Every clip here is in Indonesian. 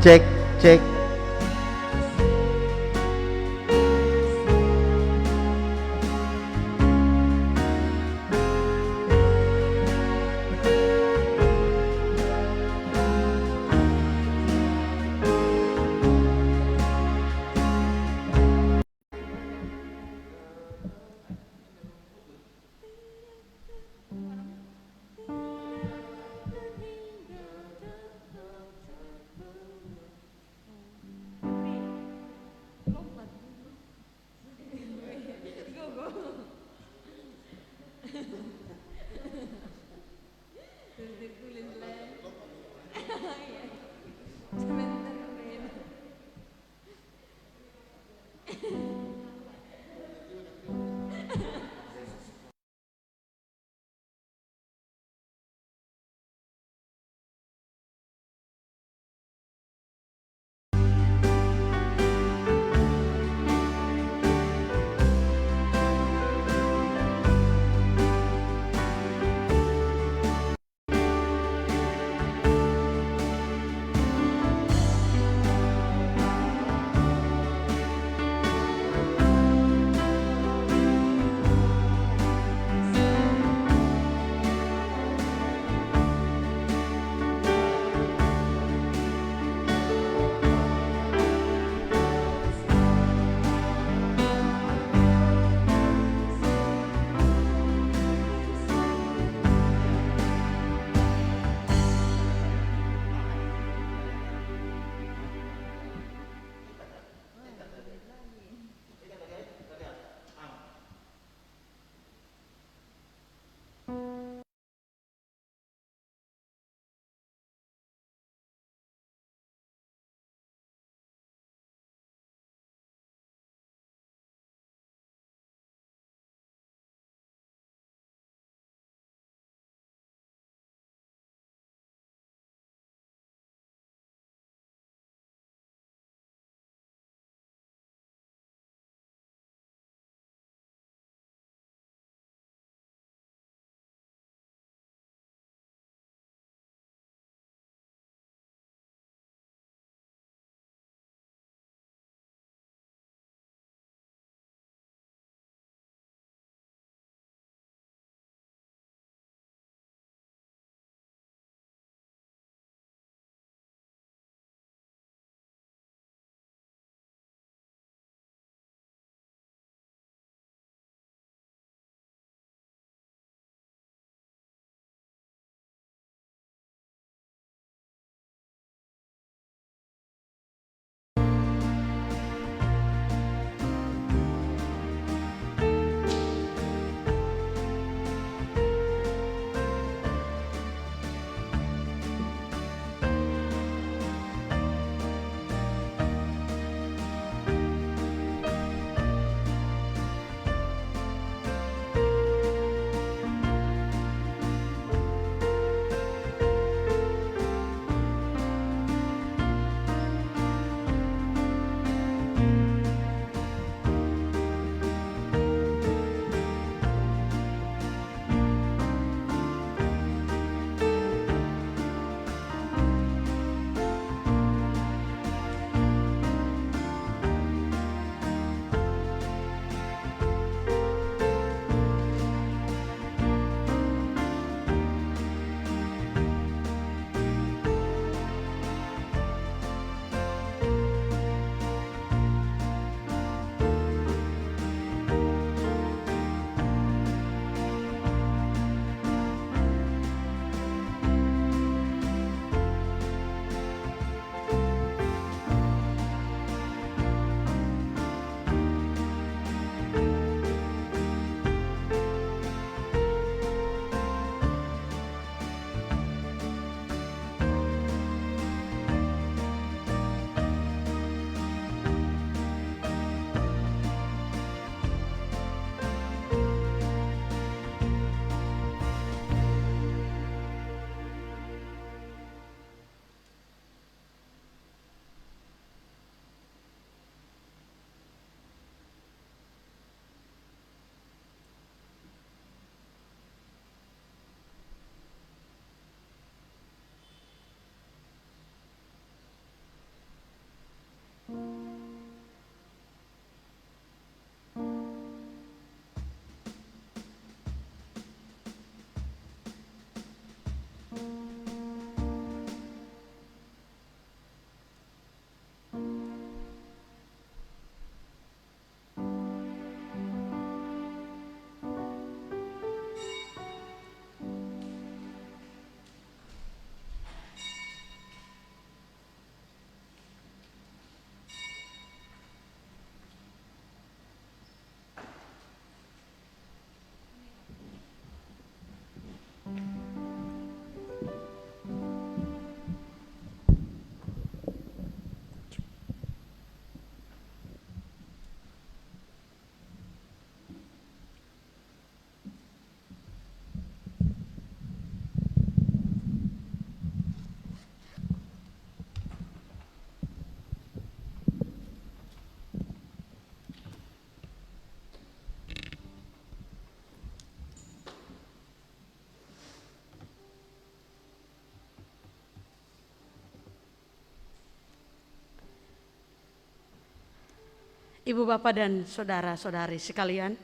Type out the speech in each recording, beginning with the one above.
Cek, cek. Ibu bapak dan saudara-saudari sekalian,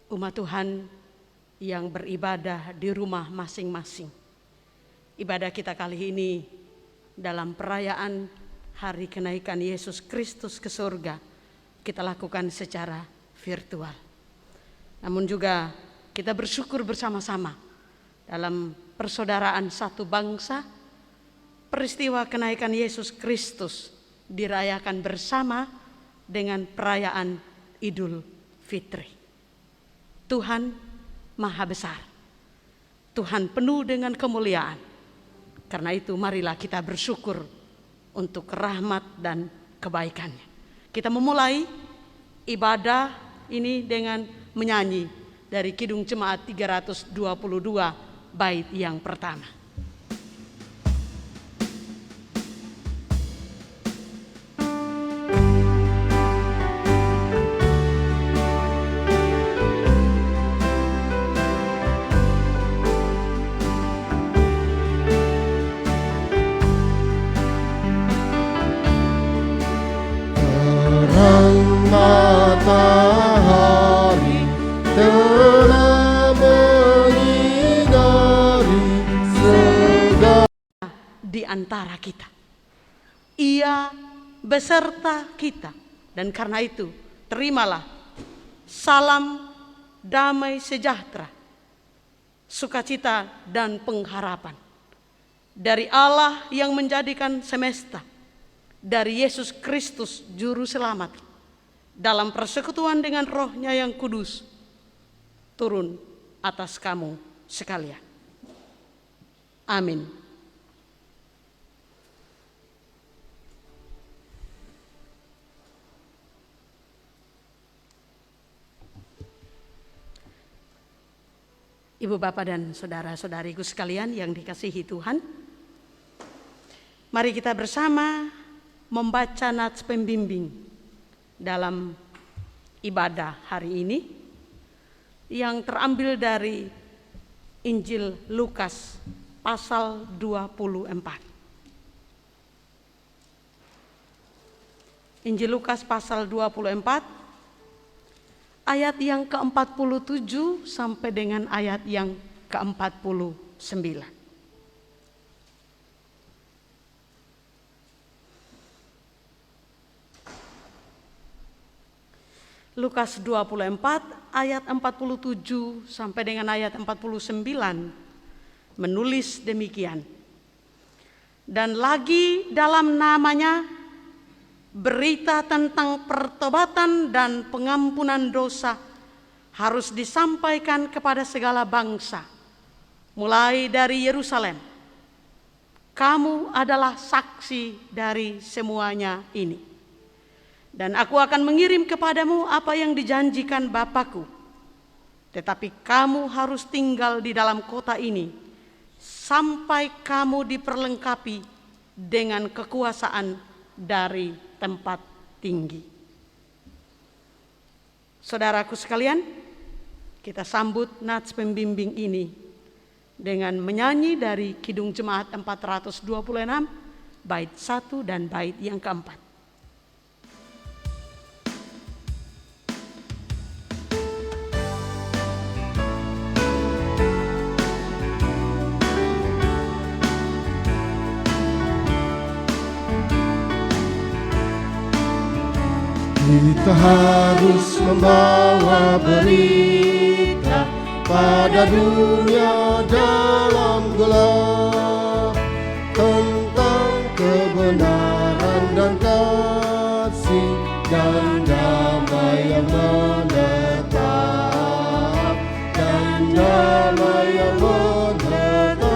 umat Tuhan yang beribadah di rumah masing-masing. Ibadah kita kali ini dalam perayaan hari kenaikan Yesus Kristus ke surga kita lakukan secara virtual. Namun juga kita bersyukur bersama-sama dalam persaudaraan satu bangsa, peristiwa kenaikan Yesus Kristus dirayakan bersama dengan perayaan Idul Fitri. Tuhan Maha Besar, Tuhan penuh dengan kemuliaan. Karena itu marilah kita bersyukur untuk rahmat dan kebaikannya. Kita memulai ibadah ini dengan menyanyi dari Kidung Jemaat 322 bait yang pertama. Matahari telah menyinari segala di antara kita. Ia beserta kita, dan karena itu terimalah salam damai sejahtera, sukacita dan pengharapan dari Allah yang menjadikan semesta, dari Yesus Kristus Juru Selamat, dalam persekutuan dengan Roh-Nya yang kudus, turun atas kamu sekalian. Amin. Ibu bapak dan saudara-saudariku sekalian yang dikasihi Tuhan, mari kita bersama membaca nats pembimbing dalam ibadah hari ini yang terambil dari Injil Lukas pasal 24. Injil Lukas pasal 24 ayat yang ke-47 sampai dengan ayat yang ke-49. Lukas 24 ayat 47 sampai dengan ayat 49 menulis demikian. Dan lagi dalam namanya berita tentang pertobatan dan pengampunan dosa harus disampaikan kepada segala bangsa, mulai dari Yerusalem. Kamu adalah saksi dari semuanya ini. Dan aku akan mengirim kepadamu apa yang dijanjikan Bapakku. Tetapi kamu harus tinggal di dalam kota ini sampai kamu diperlengkapi dengan kekuasaan dari tempat tinggi. Saudaraku sekalian, kita sambut nats pembimbing ini dengan menyanyi dari Kidung Jemaat 426 bait 1 dan bait yang keempat. Kita harus membawa berita pada dunia dalam gelap tentang kebenaran dan kasih dan damai yang menetap, dan damai yang menetap.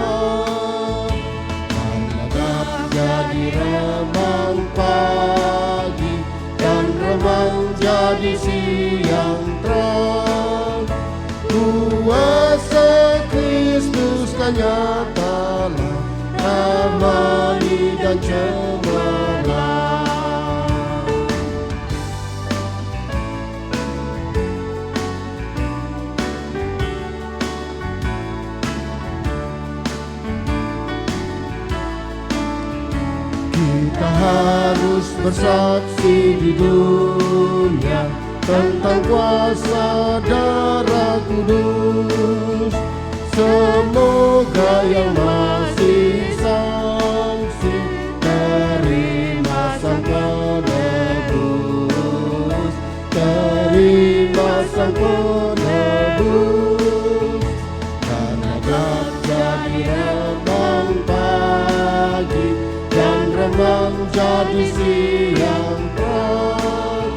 Menetap jadi remang pagi dan remang jadi siang terang. Kuasa Kristus kan nyatalah, ramai dan cemerlang. Kita harus terus bersaksi di dunia tentang kuasa darah kudus. Semoga yang masih saksi terima sang penebus, terima sang penebus. Karena jadi remang pagi dan remang jadi siang terang,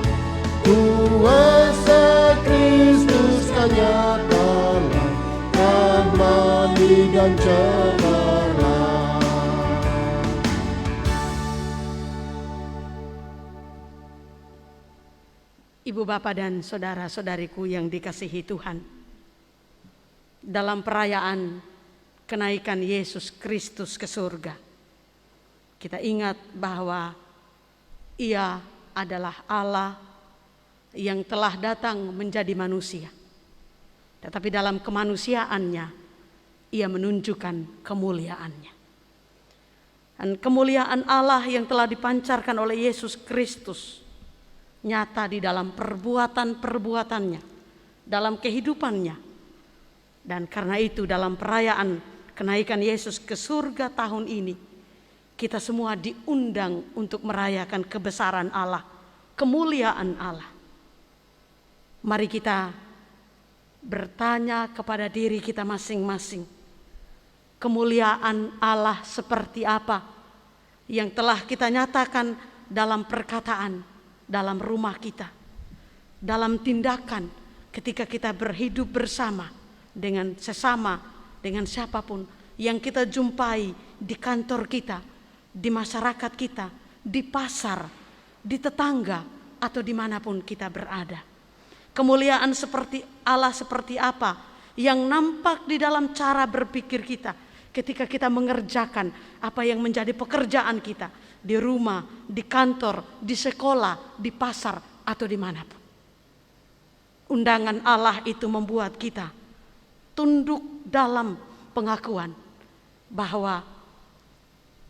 kuasa Kristus kan nyata, ramani dan cemerlang. Ibu, bapak, dan saudara-saudariku yang dikasihi Tuhan, dalam perayaan kenaikan Yesus Kristus ke surga, kita ingat bahwa Ia adalah Allah yang telah datang menjadi manusia. Tetapi dalam kemanusiaannya, Ia menunjukkan kemuliaannya. Dan kemuliaan Allah yang telah dipancarkan oleh Yesus Kristus nyata di dalam perbuatan-perbuatannya, dalam kehidupannya. Dan karena itu dalam perayaan kenaikan Yesus ke surga tahun ini, kita semua diundang untuk merayakan kebesaran Allah, kemuliaan Allah. Mari kita bertanya kepada diri kita masing-masing, kemuliaan Allah seperti apa yang telah kita nyatakan dalam perkataan, dalam rumah kita, dalam tindakan ketika kita berhidup bersama dengan sesama, dengan siapapun yang kita jumpai di kantor kita, di masyarakat kita, di pasar, di tetangga, atau dimanapun kita berada. Kemuliaan seperti Allah seperti apa yang nampak di dalam cara berpikir kita ketika kita mengerjakan apa yang menjadi pekerjaan kita di rumah, di kantor, di sekolah, di pasar, atau dimanapun. Undangan Allah itu membuat kita tunduk dalam pengakuan bahwa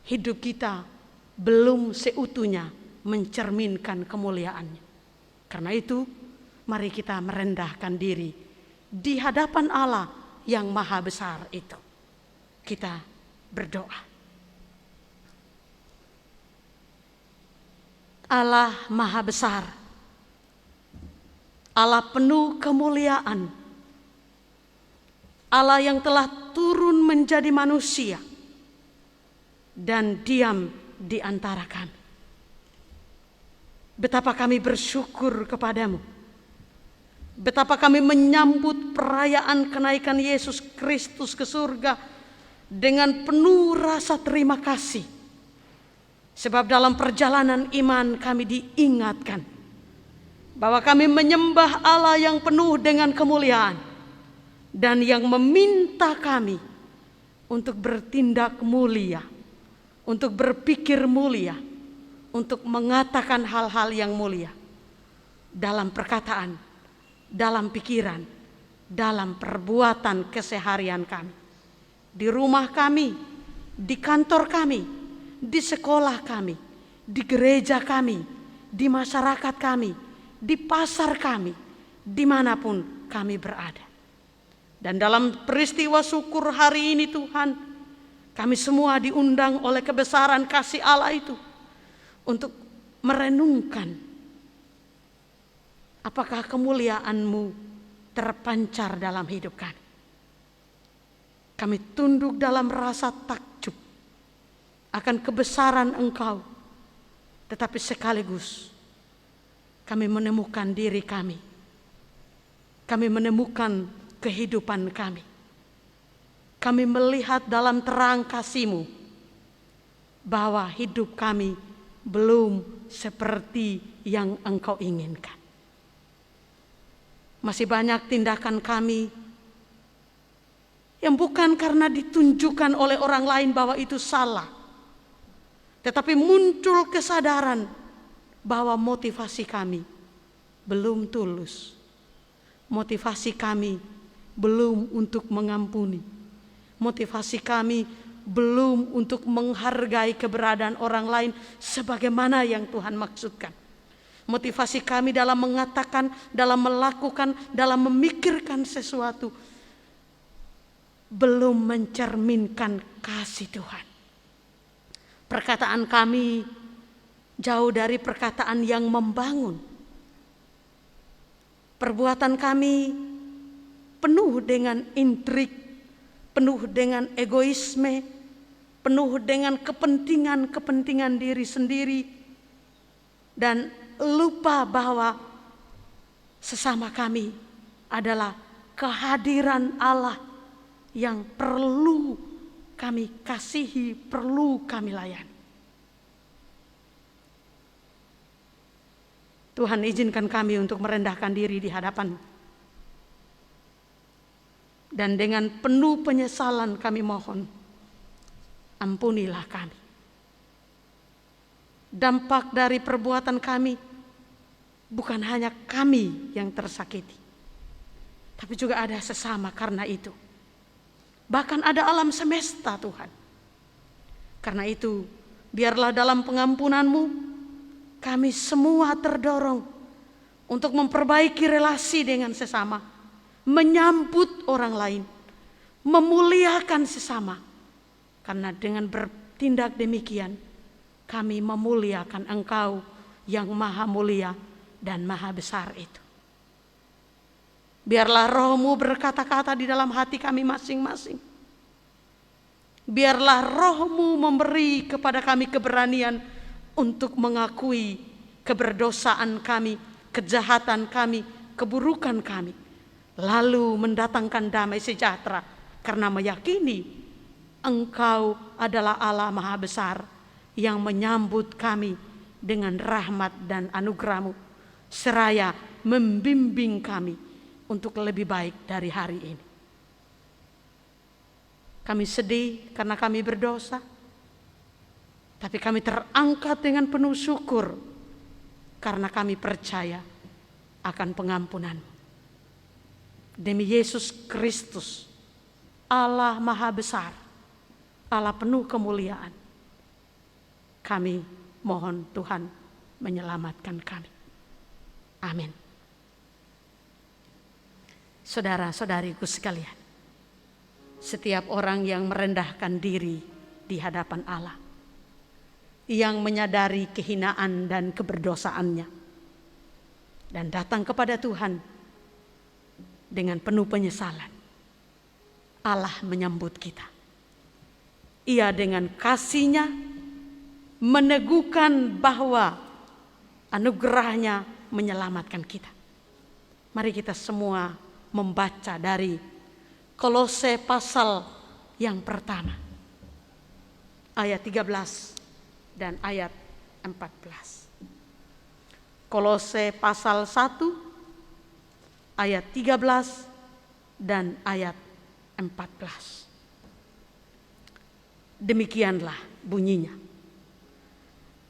hidup kita belum seutuhnya mencerminkan kemuliaannya. Karena itu, mari kita merendahkan diri di hadapan Allah yang maha besar itu. Kita berdoa. Allah maha besar, Allah penuh kemuliaan, Allah yang telah turun menjadi manusia dan diam di antara kami. Betapa kami bersyukur kepadamu. Betapa kami menyambut perayaan kenaikan Yesus Kristus ke surga dengan penuh rasa terima kasih. Sebab dalam perjalanan iman kami diingatkan bahwa kami menyembah Allah yang penuh dengan kemuliaan dan yang meminta kami untuk bertindak mulia, untuk berpikir mulia, untuk mengatakan hal-hal yang mulia dalam perkataan, dalam pikiran, dalam perbuatan keseharian kami, di rumah kami, di kantor kami, di sekolah kami, di gereja kami, di masyarakat kami, di pasar kami, dimanapun kami berada. Dan dalam peristiwa syukur hari ini Tuhan, kami semua diundang oleh kebesaran kasih Allah itu untuk merenungkan apakah kemuliaan-Mu terpancar dalam hidup kami. Kami tunduk dalam rasa takjub akan kebesaran Engkau, tetapi sekaligus kami menemukan diri kami. Kami menemukan kehidupan kami. Kami melihat dalam terang kasih-Mu bahwa hidup kami belum seperti yang Engkau inginkan. Masih banyak tindakan kami yang bukan karena ditunjukkan oleh orang lain bahwa itu salah, tetapi muncul kesadaran bahwa motivasi kami belum tulus. Motivasi kami belum untuk mengampuni. Motivasi kami belum untuk menghargai keberadaan orang lain sebagaimana yang Tuhan maksudkan. Motivasi kami dalam mengatakan, dalam melakukan, dalam memikirkan sesuatu belum mencerminkan kasih Tuhan. Perkataan kami jauh dari perkataan yang membangun. Perbuatan kami penuh dengan intrik, penuh dengan egoisme, penuh dengan kepentingan diri sendiri, dan lupa bahwa sesama kami adalah kehadiran Allah yang perlu kami kasihi, perlu kami layani. Tuhan, izinkan kami untuk merendahkan diri di hadapan-Mu. Dan dengan penuh penyesalan kami mohon, ampunilah kami. Dampak dari perbuatan kami bukan hanya kami yang tersakiti, tapi juga ada sesama karena itu. Bahkan ada alam semesta, Tuhan. Karena itu, biarlah dalam pengampunan-Mu kami semua terdorong untuk memperbaiki relasi dengan sesama, menyambut orang lain, memuliakan sesama. Karena dengan bertindak demikian, kami memuliakan Engkau yang maha mulia dan maha besar itu. Biarlah Roh-Mu berkata-kata di dalam hati kami masing-masing. Biarlah Roh-Mu memberi kepada kami keberanian untuk mengakui keberdosaan kami, kejahatan kami, keburukan kami. Lalu mendatangkan damai sejahtera karena meyakini Engkau adalah Allah maha besar yang menyambut kami dengan rahmat dan anugerah-Mu, seraya membimbing kami untuk lebih baik dari hari ini. Kami sedih karena kami berdosa, tapi kami terangkat dengan penuh syukur karena kami percaya akan pengampunan-Mu. Demi Yesus Kristus, Allah maha besar, Allah penuh kemuliaan, kami mohon Tuhan menyelamatkan kami. Amin. Saudara-saudariku sekalian, setiap orang yang merendahkan diri di hadapan Allah, yang menyadari kehinaan dan keberdosaannya, dan datang kepada Tuhan dengan penuh penyesalan, Allah menyambut kita. Ia dengan kasih-Nya meneguhkan bahwa anugerah-Nya menyelamatkan kita. Mari kita semua membaca dari Kolose pasal yang pertama, ayat 13 dan ayat 14. Kolose pasal 1 ayat 13 dan ayat 14. Demikianlah bunyinya.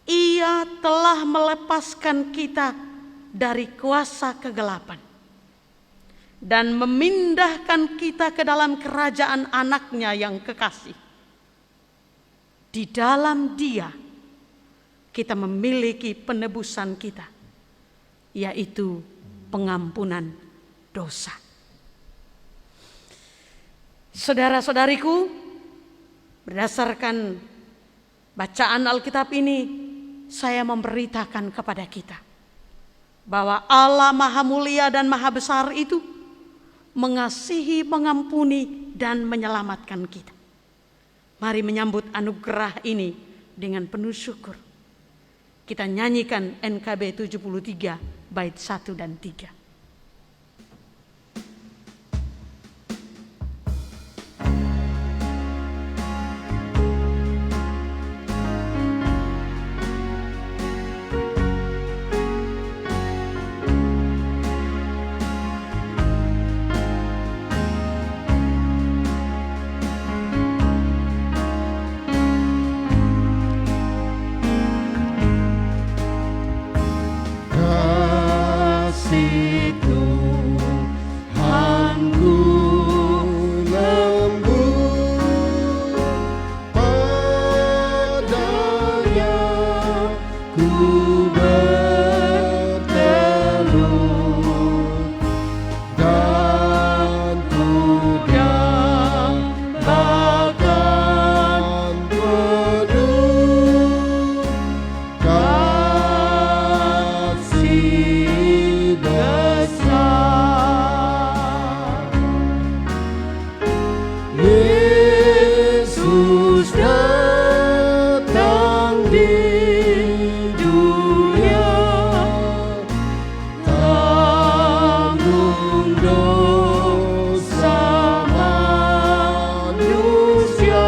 Ia telah melepaskan kita dari kuasa kegelapan dan memindahkan kita ke dalam kerajaan Anak-Nya yang kekasih. Di dalam Dia kita memiliki penebusan kita, yaitu pengampunan dosa. Saudara-saudariku, berdasarkan bacaan Alkitab ini, saya memberitakan kepada kita bahwa Allah Maha Mulia dan Maha Besar itu mengasihi, mengampuni, dan menyelamatkan kita. Mari menyambut anugerah ini dengan penuh syukur. Kita nyanyikan NKB 73 bait 1 dan 3. Kasih datang di dunia, tanggung dosa manusia.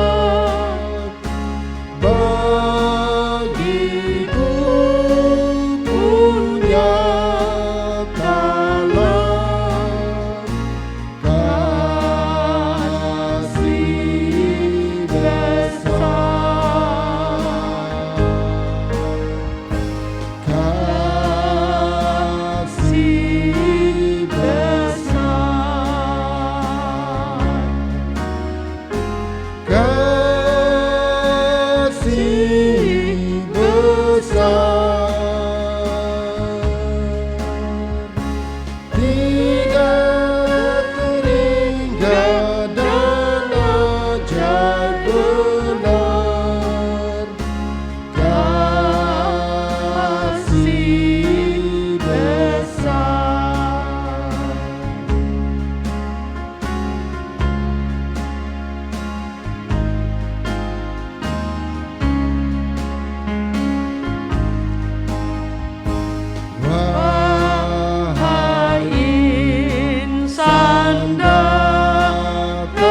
Bagiku pun nyatalah kasih besar, kasih besar, kasih besar. Tidak terhingga dan ajaib benar, kasih besar. Wahai insan, datanglah,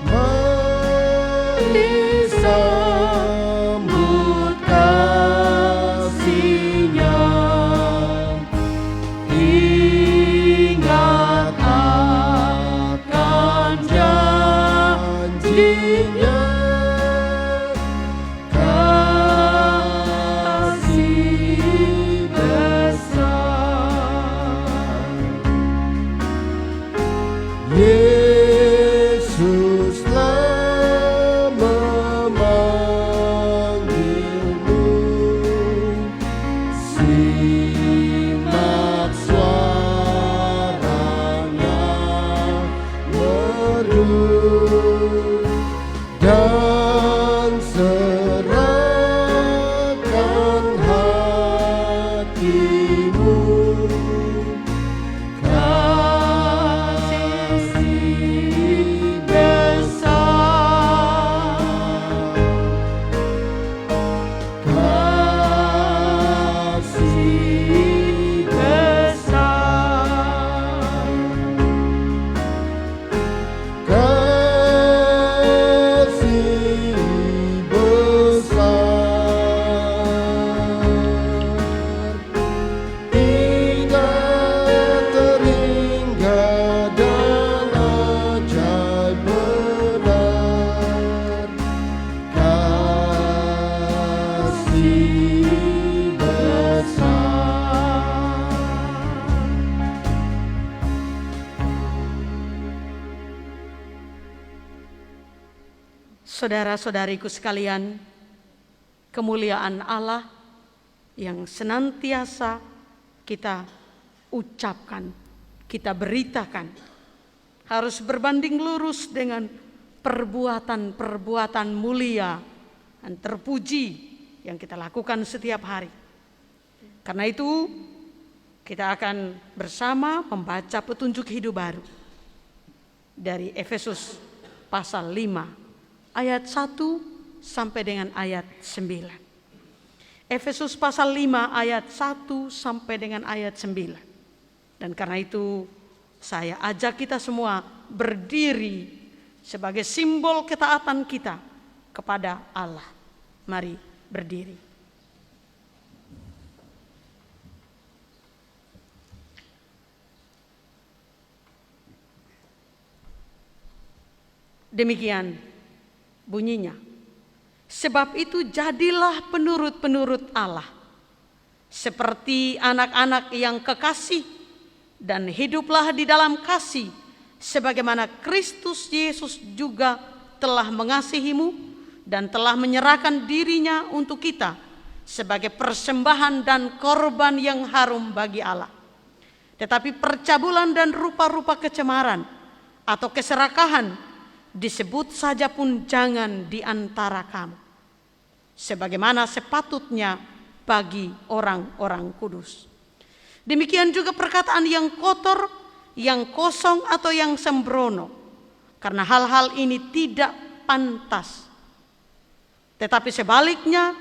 mari sambut kasih-Nya. Ingat akan janji-Nya, kasih besar. Yesuslah memanggilmu, simak suaranya merdu, dan serahkan hatimu. Kasih besar, kasih besar, kasih besar. Tidak terhingga dan ajaib benar, kasih besar. Saudara-saudariku sekalian, kemuliaan Allah yang senantiasa kita ucapkan, kita beritakan, harus berbanding lurus dengan perbuatan-perbuatan mulia dan terpuji yang kita lakukan setiap hari. Karena itu, kita akan bersama membaca petunjuk hidup baru dari Efesus pasal 5 ayat 1 sampai dengan ayat 9. Efesus pasal 5 ayat 1 sampai dengan ayat 9. Dan karena itu saya ajak kita semua berdiri sebagai simbol ketaatan kita kepada Allah. Mari berdiri. Demikian bunyinya. Sebab itu jadilah penurut-penurut Allah, seperti anak-anak yang kekasih, dan hiduplah di dalam kasih, sebagaimana Kristus Yesus juga telah mengasihimu dan telah menyerahkan dirinya untuk kita sebagai persembahan dan korban yang harum bagi Allah. Tetapi percabulan dan rupa-rupa kecemaran atau keserakahan disebut saja pun jangan di antara kamu, sebagaimana sepatutnya bagi orang-orang kudus. Demikian juga perkataan yang kotor, yang kosong atau yang sembrono, karena hal-hal ini tidak pantas. Tetapi sebaliknya,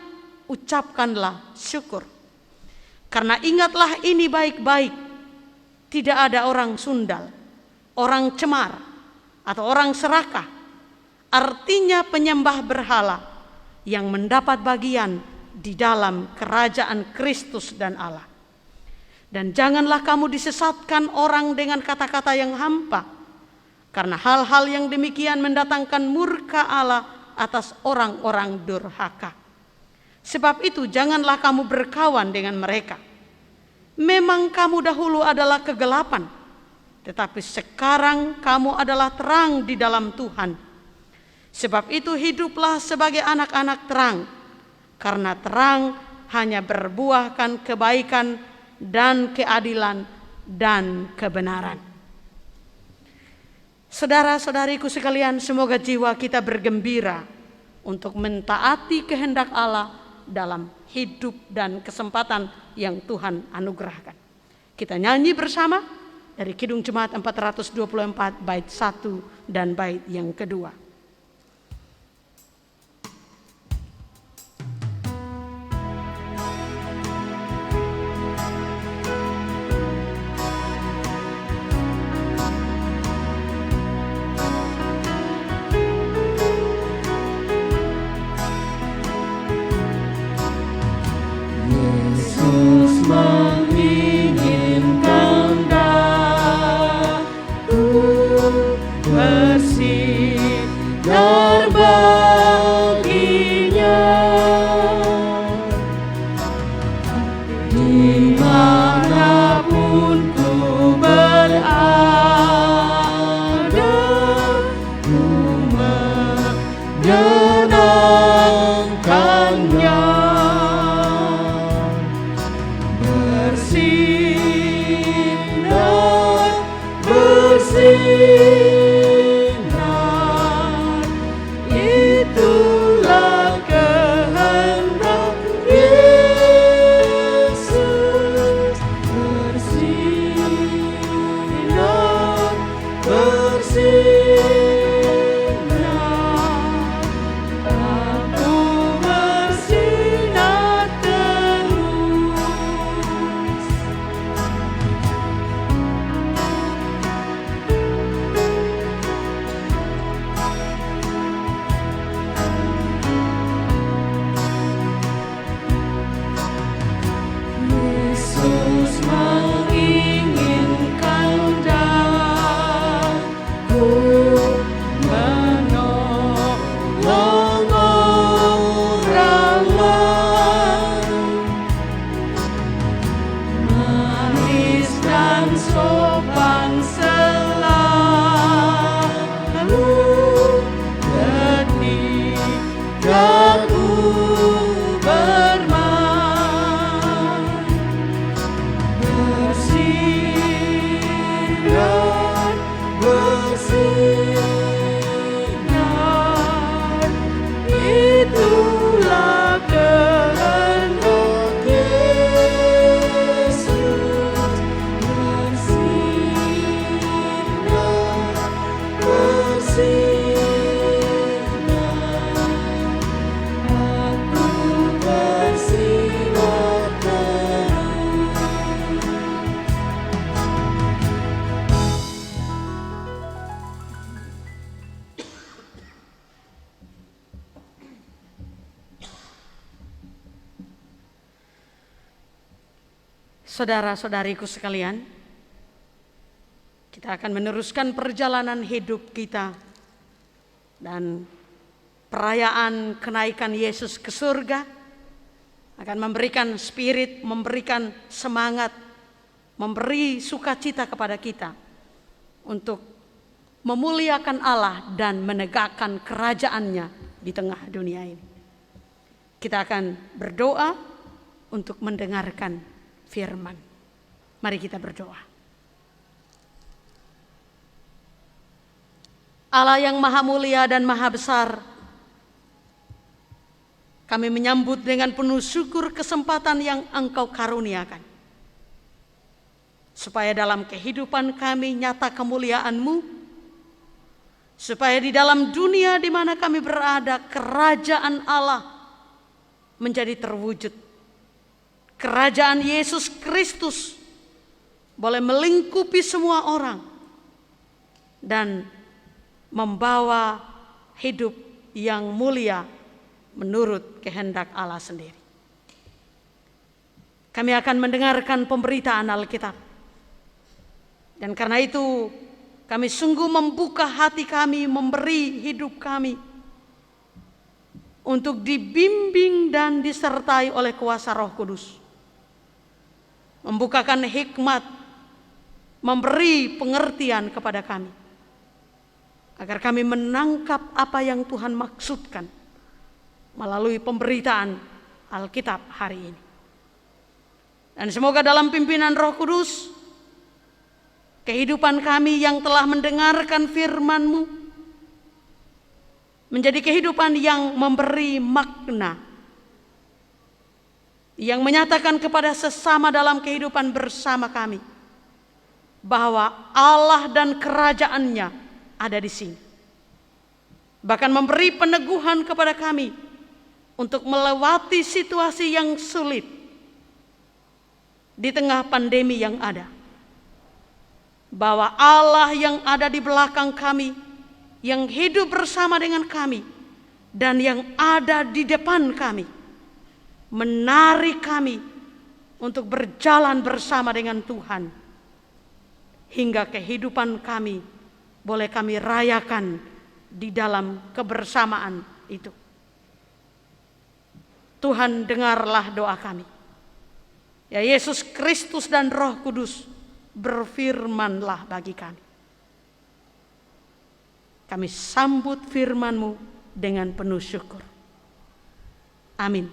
ucapkanlah syukur. Karena ingatlah ini baik-baik, tidak ada orang sundal, orang cemar, atau orang serakah, artinya penyembah berhala, yang mendapat bagian di dalam kerajaan Kristus dan Allah. Dan janganlah kamu disesatkan orang dengan kata-kata yang hampa, karena hal-hal yang demikian mendatangkan murka Allah atas orang-orang durhaka. Sebab itu janganlah kamu berkawan dengan mereka. Memang kamu dahulu adalah kegelapan, tetapi sekarang kamu adalah terang di dalam Tuhan. Sebab itu hiduplah sebagai anak-anak terang, karena terang hanya berbuahkan kebaikan dan keadilan dan kebenaran. Saudara-saudariku sekalian, semoga jiwa kita bergembira untuk mentaati kehendak Allah dalam hidup dan kesempatan yang Tuhan anugerahkan. Kita nyanyi bersama dari Kidung Jemaat 424 bait 1 dan bait yang kedua. Saudara-saudariku sekalian, kita akan meneruskan perjalanan hidup kita dan perayaan kenaikan Yesus ke surga akan memberikan spirit, memberikan semangat, memberi sukacita kepada kita untuk memuliakan Allah dan menegakkan kerajaannya di tengah dunia ini. Kita akan berdoa untuk mendengarkan firman. Mari kita berdoa. Allah yang maha mulia dan maha besar, kami menyambut dengan penuh syukur kesempatan yang Engkau karuniakan, supaya dalam kehidupan kami nyata kemuliaan-Mu, supaya di dalam dunia di mana kami berada, kerajaan Allah menjadi terwujud. Kerajaan Yesus Kristus boleh melingkupi semua orang dan membawa hidup yang mulia menurut kehendak Allah sendiri. Kami akan mendengarkan pemberitaan Alkitab. Dan karena itu kami sungguh membuka hati kami, memberi hidup kami untuk dibimbing dan disertai oleh kuasa Roh Kudus. Membukakan hikmat, memberi pengertian kepada kami, agar kami menangkap apa yang Tuhan maksudkan melalui pemberitaan Alkitab hari ini. Dan semoga dalam pimpinan Roh Kudus, kehidupan kami yang telah mendengarkan firman-Mu menjadi kehidupan yang memberi makna, yang menyatakan kepada sesama dalam kehidupan bersama kami bahwa Allah dan kerajaannya ada di sini. Bahkan memberi peneguhan kepada kami untuk melewati situasi yang sulit di tengah pandemi yang ada. Bahwa Allah yang ada di belakang kami, yang hidup bersama dengan kami, dan yang ada di depan kami, menarik kami untuk berjalan bersama dengan Tuhan, hingga kehidupan kami boleh kami rayakan di dalam kebersamaan itu. Tuhan, dengarlah doa kami. Ya Yesus Kristus dan Roh Kudus, berfirmanlah bagi kami. Kami sambut firman-Mu dengan penuh syukur. Amin.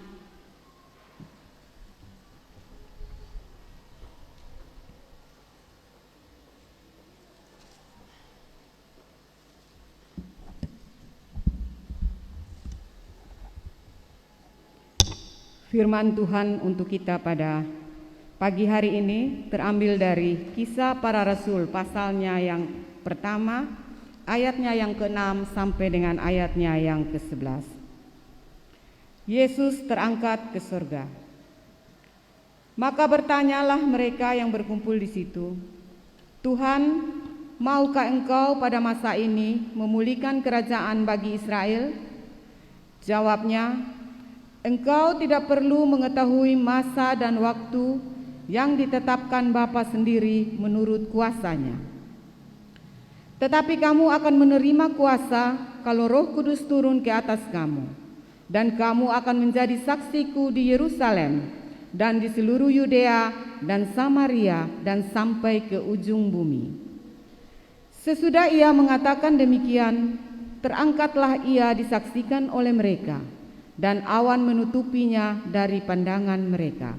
Firman Tuhan untuk kita pada pagi hari ini terambil dari Kisah Para Rasul pasalnya yang pertama, ayatnya yang ke-6 sampai dengan ayatnya yang ke-11. Yesus terangkat ke surga. Maka bertanyalah mereka yang berkumpul di situ, Tuhan, maukah Engkau pada masa ini memulihkan kerajaan bagi Israel? Jawabnya, Engkau tidak perlu mengetahui masa dan waktu yang ditetapkan Bapa sendiri menurut kuasanya. Tetapi kamu akan menerima kuasa kalau Roh Kudus turun ke atas kamu, dan kamu akan menjadi saksiku di Yerusalem dan di seluruh Yudea dan Samaria dan sampai ke ujung bumi. Sesudah ia mengatakan demikian, terangkatlah ia disaksikan oleh mereka, dan awan menutupinya dari pandangan mereka.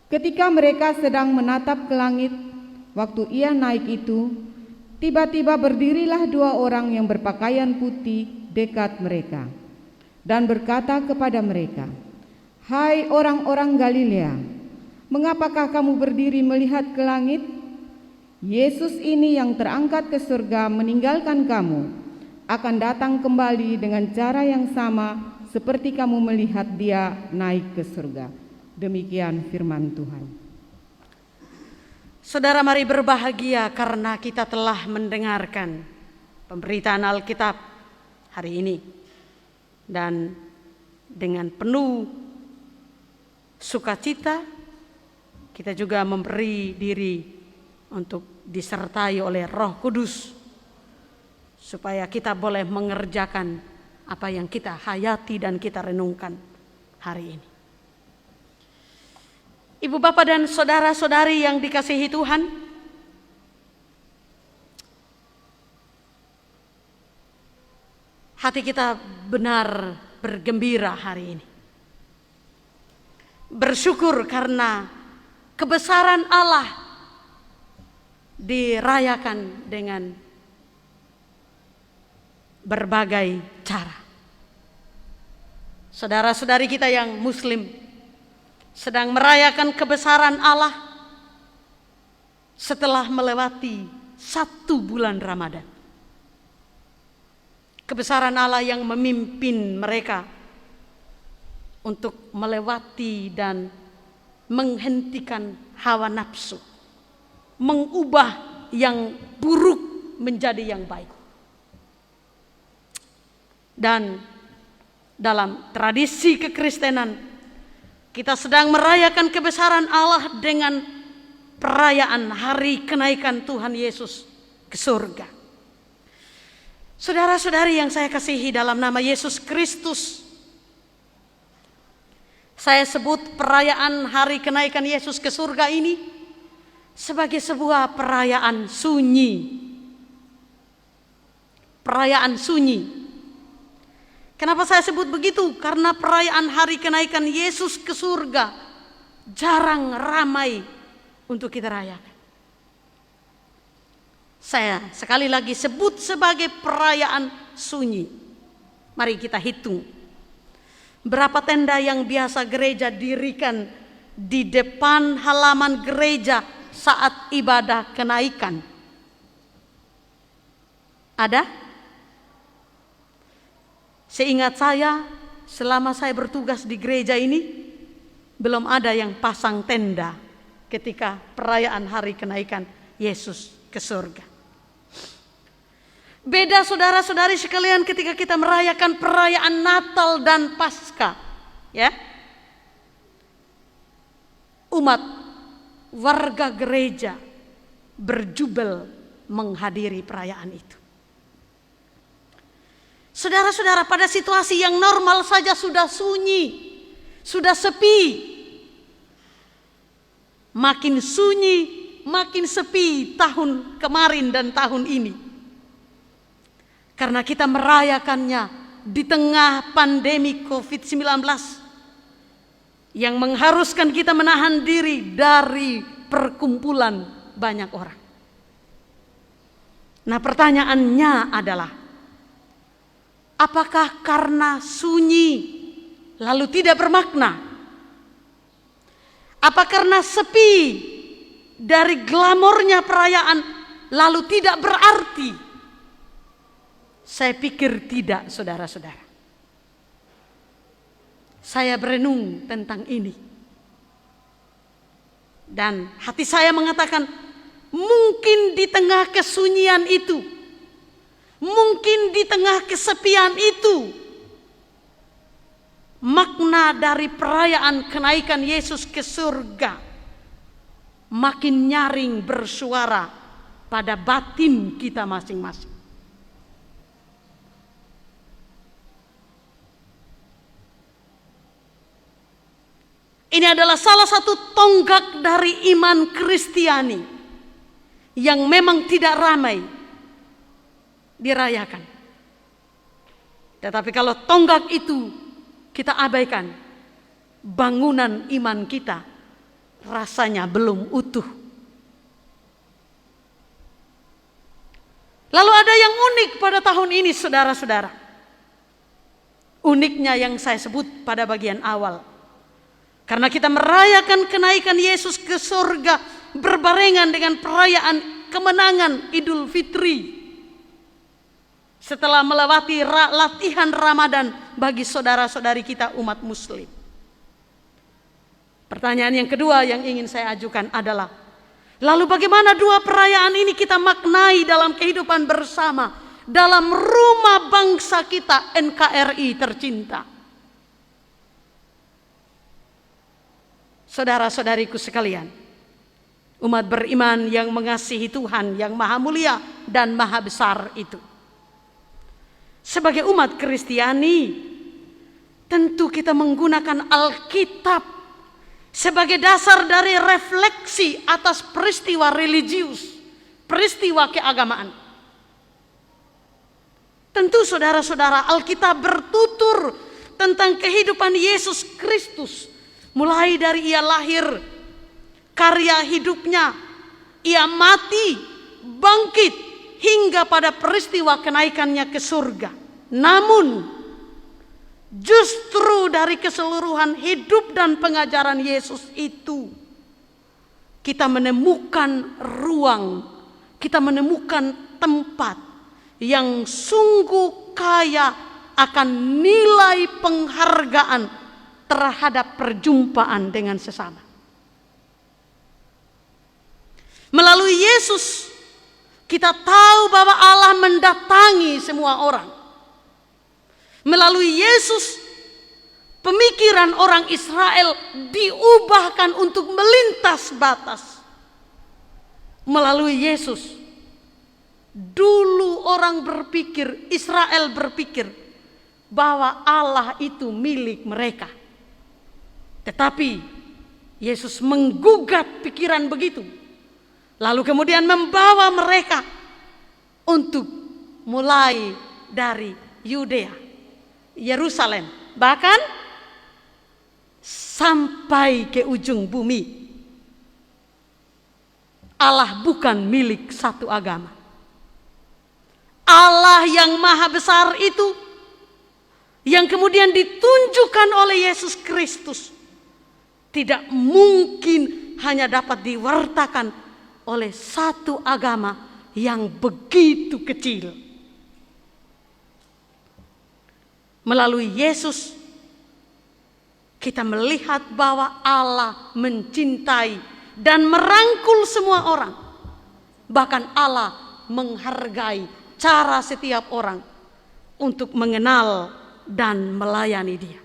Ketika mereka sedang menatap ke langit, waktu ia naik itu, tiba-tiba berdirilah 2 orang yang berpakaian putih dekat mereka, dan berkata kepada mereka, Hai orang-orang Galilea, mengapakah kamu berdiri melihat ke langit? Yesus ini yang terangkat ke surga meninggalkan kamu, akan datang kembali dengan cara yang sama seperti kamu melihat dia naik ke surga. Demikian firman Tuhan. Saudara, mari berbahagia karena kita telah mendengarkan pemberitaan Alkitab hari ini. Dan dengan penuh sukacita kita juga memberi diri untuk disertai oleh Roh Kudus, supaya kita boleh mengerjakan apa yang kita hayati dan kita renungkan hari ini. Ibu, bapak, dan saudara-saudari yang dikasihi Tuhan, hati kita benar bergembira hari ini. Bersyukur karena kebesaran Allah dirayakan dengan berbagai cara. Saudara-saudari kita yang Muslim sedang merayakan kebesaran Allah setelah melewati 1 bulan Ramadan. Kebesaran Allah yang memimpin mereka untuk melewati dan menghentikan hawa nafsu, mengubah yang buruk menjadi yang baik. Dan dalam tradisi kekristenan, kita sedang merayakan kebesaran Allah dengan perayaan hari kenaikan Tuhan Yesus ke surga. Saudara-saudari yang saya kasihi dalam nama Yesus Kristus, saya sebut perayaan hari kenaikan Yesus ke surga ini sebagai sebuah perayaan sunyi. Perayaan sunyi. Kenapa saya sebut begitu? Karena perayaan hari kenaikan Yesus ke surga jarang ramai untuk kita rayakan. Saya sekali lagi sebut sebagai perayaan sunyi. Mari kita hitung. Berapa tenda yang biasa gereja dirikan di depan halaman gereja saat ibadah kenaikan? Ada? Seingat saya, selama saya bertugas di gereja ini, belum ada yang pasang tenda ketika perayaan hari kenaikan Yesus ke surga. Beda saudara-saudari sekalian ketika kita merayakan perayaan Natal dan Paskah, ya. Umat warga gereja berjubel menghadiri perayaan itu. Saudara-saudara, pada situasi yang normal saja sudah sunyi, sudah sepi. Makin sunyi, makin sepi tahun kemarin dan tahun ini. Karena kita merayakannya di tengah pandemi COVID-19 yang mengharuskan kita menahan diri dari perkumpulan banyak orang. Nah, pertanyaannya adalah, apakah karena sunyi lalu tidak bermakna? Apa karena sepi dari glamornya perayaan lalu tidak berarti? Saya pikir tidak, saudara-saudara. Saya berenung tentang ini. Dan hati saya mengatakan, mungkin di tengah kesunyian itu, mungkin di tengah kesepian itu, makna dari perayaan kenaikan Yesus ke surga makin nyaring bersuara pada batin kita masing-masing. Ini adalah salah satu tonggak dari iman Kristiani yang memang tidak ramai dirayakan. Tetapi kalau tonggak itu kita abaikan, bangunan iman kita rasanya belum utuh. Lalu ada yang unik pada tahun ini, saudara-saudara. Uniknya yang saya sebut pada bagian awal. Karena kita merayakan kenaikan Yesus ke surga berbarengan dengan perayaan kemenangan Idul Fitri. Setelah melewati latihan Ramadan bagi saudara-saudari kita umat Muslim. Pertanyaan yang kedua yang ingin saya ajukan adalah, lalu bagaimana dua perayaan ini kita maknai dalam kehidupan bersama dalam rumah bangsa kita NKRI tercinta? Saudara-saudariku sekalian, umat beriman yang mengasihi Tuhan yang maha mulia dan maha besar itu. Sebagai umat Kristiani, tentu kita menggunakan Alkitab sebagai dasar dari refleksi atas peristiwa religius, peristiwa keagamaan. Tentu saudara-saudara, Alkitab bertutur tentang kehidupan Yesus Kristus. Mulai dari ia lahir, karya hidupnya, ia mati, bangkit, hingga pada peristiwa kenaikannya ke surga. Namun, justru dari keseluruhan hidup dan pengajaran Yesus itu, kita menemukan ruang, kita menemukan tempat yang sungguh kaya akan nilai penghargaan terhadap perjumpaan dengan sesama. Melalui Yesus kita tahu bahwa Allah mendatangi semua orang. Melalui Yesus pemikiran orang Israel diubahkan untuk melintas batas. Melalui Yesus dulu orang berpikir, Israel berpikir bahwa Allah itu milik mereka. Tetapi Yesus menggugat pikiran begitu. Lalu kemudian membawa mereka untuk mulai dari Yudea, Yerusalem, bahkan sampai ke ujung bumi. Allah bukan milik satu agama. Allah yang maha besar itu, yang kemudian ditunjukkan oleh Yesus Kristus, tidak mungkin hanya dapat diwartakan oleh satu agama yang begitu kecil. Melalui Yesus kita melihat bahwa Allah mencintai dan merangkul semua orang. Bahkan Allah menghargai cara setiap orang untuk mengenal dan melayani Dia.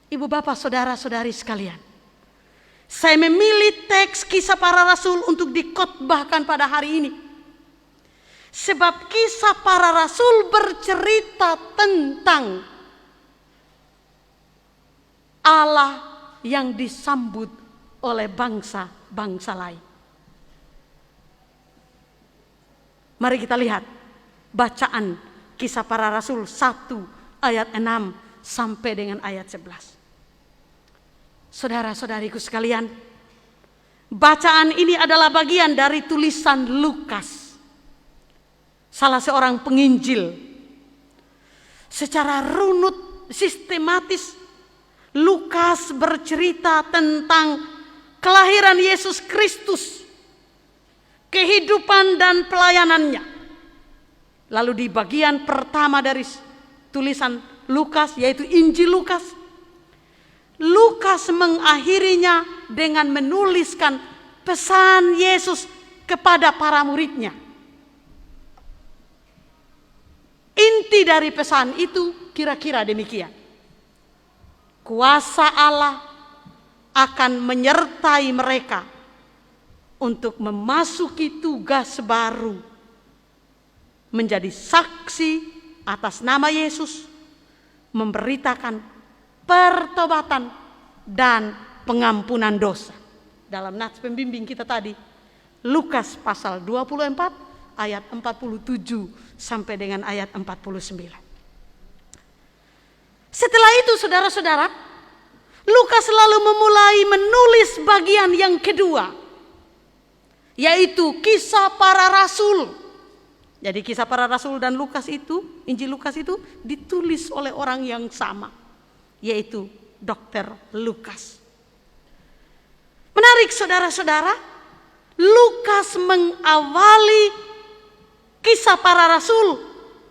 Ibu bapak saudara-saudari sekalian, saya memilih teks Kisah Para Rasul untuk dikhotbahkan pada hari ini. Sebab Kisah Para Rasul bercerita tentang Allah yang disambut oleh bangsa-bangsa lain. Mari kita lihat bacaan Kisah Para Rasul 1 ayat 6 sampai dengan ayat 11. Saudara-saudariku sekalian, bacaan ini adalah bagian dari tulisan Lukas, salah seorang penginjil. Secara runut, sistematis, Lukas bercerita tentang kelahiran Yesus Kristus, kehidupan dan pelayanannya. Lalu di bagian pertama dari tulisan Lukas, yaitu Injil Lukas, Lukas mengakhirinya dengan menuliskan pesan Yesus kepada para muridnya. Inti dari pesan itu kira-kira demikian. Kuasa Allah akan menyertai mereka untuk memasuki tugas baru, menjadi saksi atas nama Yesus, memberitakan pertobatan dan pengampunan dosa. Dalam nats pembimbing kita tadi, Lukas pasal 24 ayat 47 sampai dengan ayat 49. Setelah itu saudara-saudara, Lukas lalu memulai menulis bagian yang kedua, yaitu Kisah Para Rasul. Jadi Kisah Para Rasul dan Lukas itu, Injil Lukas itu ditulis oleh orang yang sama, yaitu Dr. Lukas. Menarik saudara-saudara, Lukas mengawali Kisah Para Rasul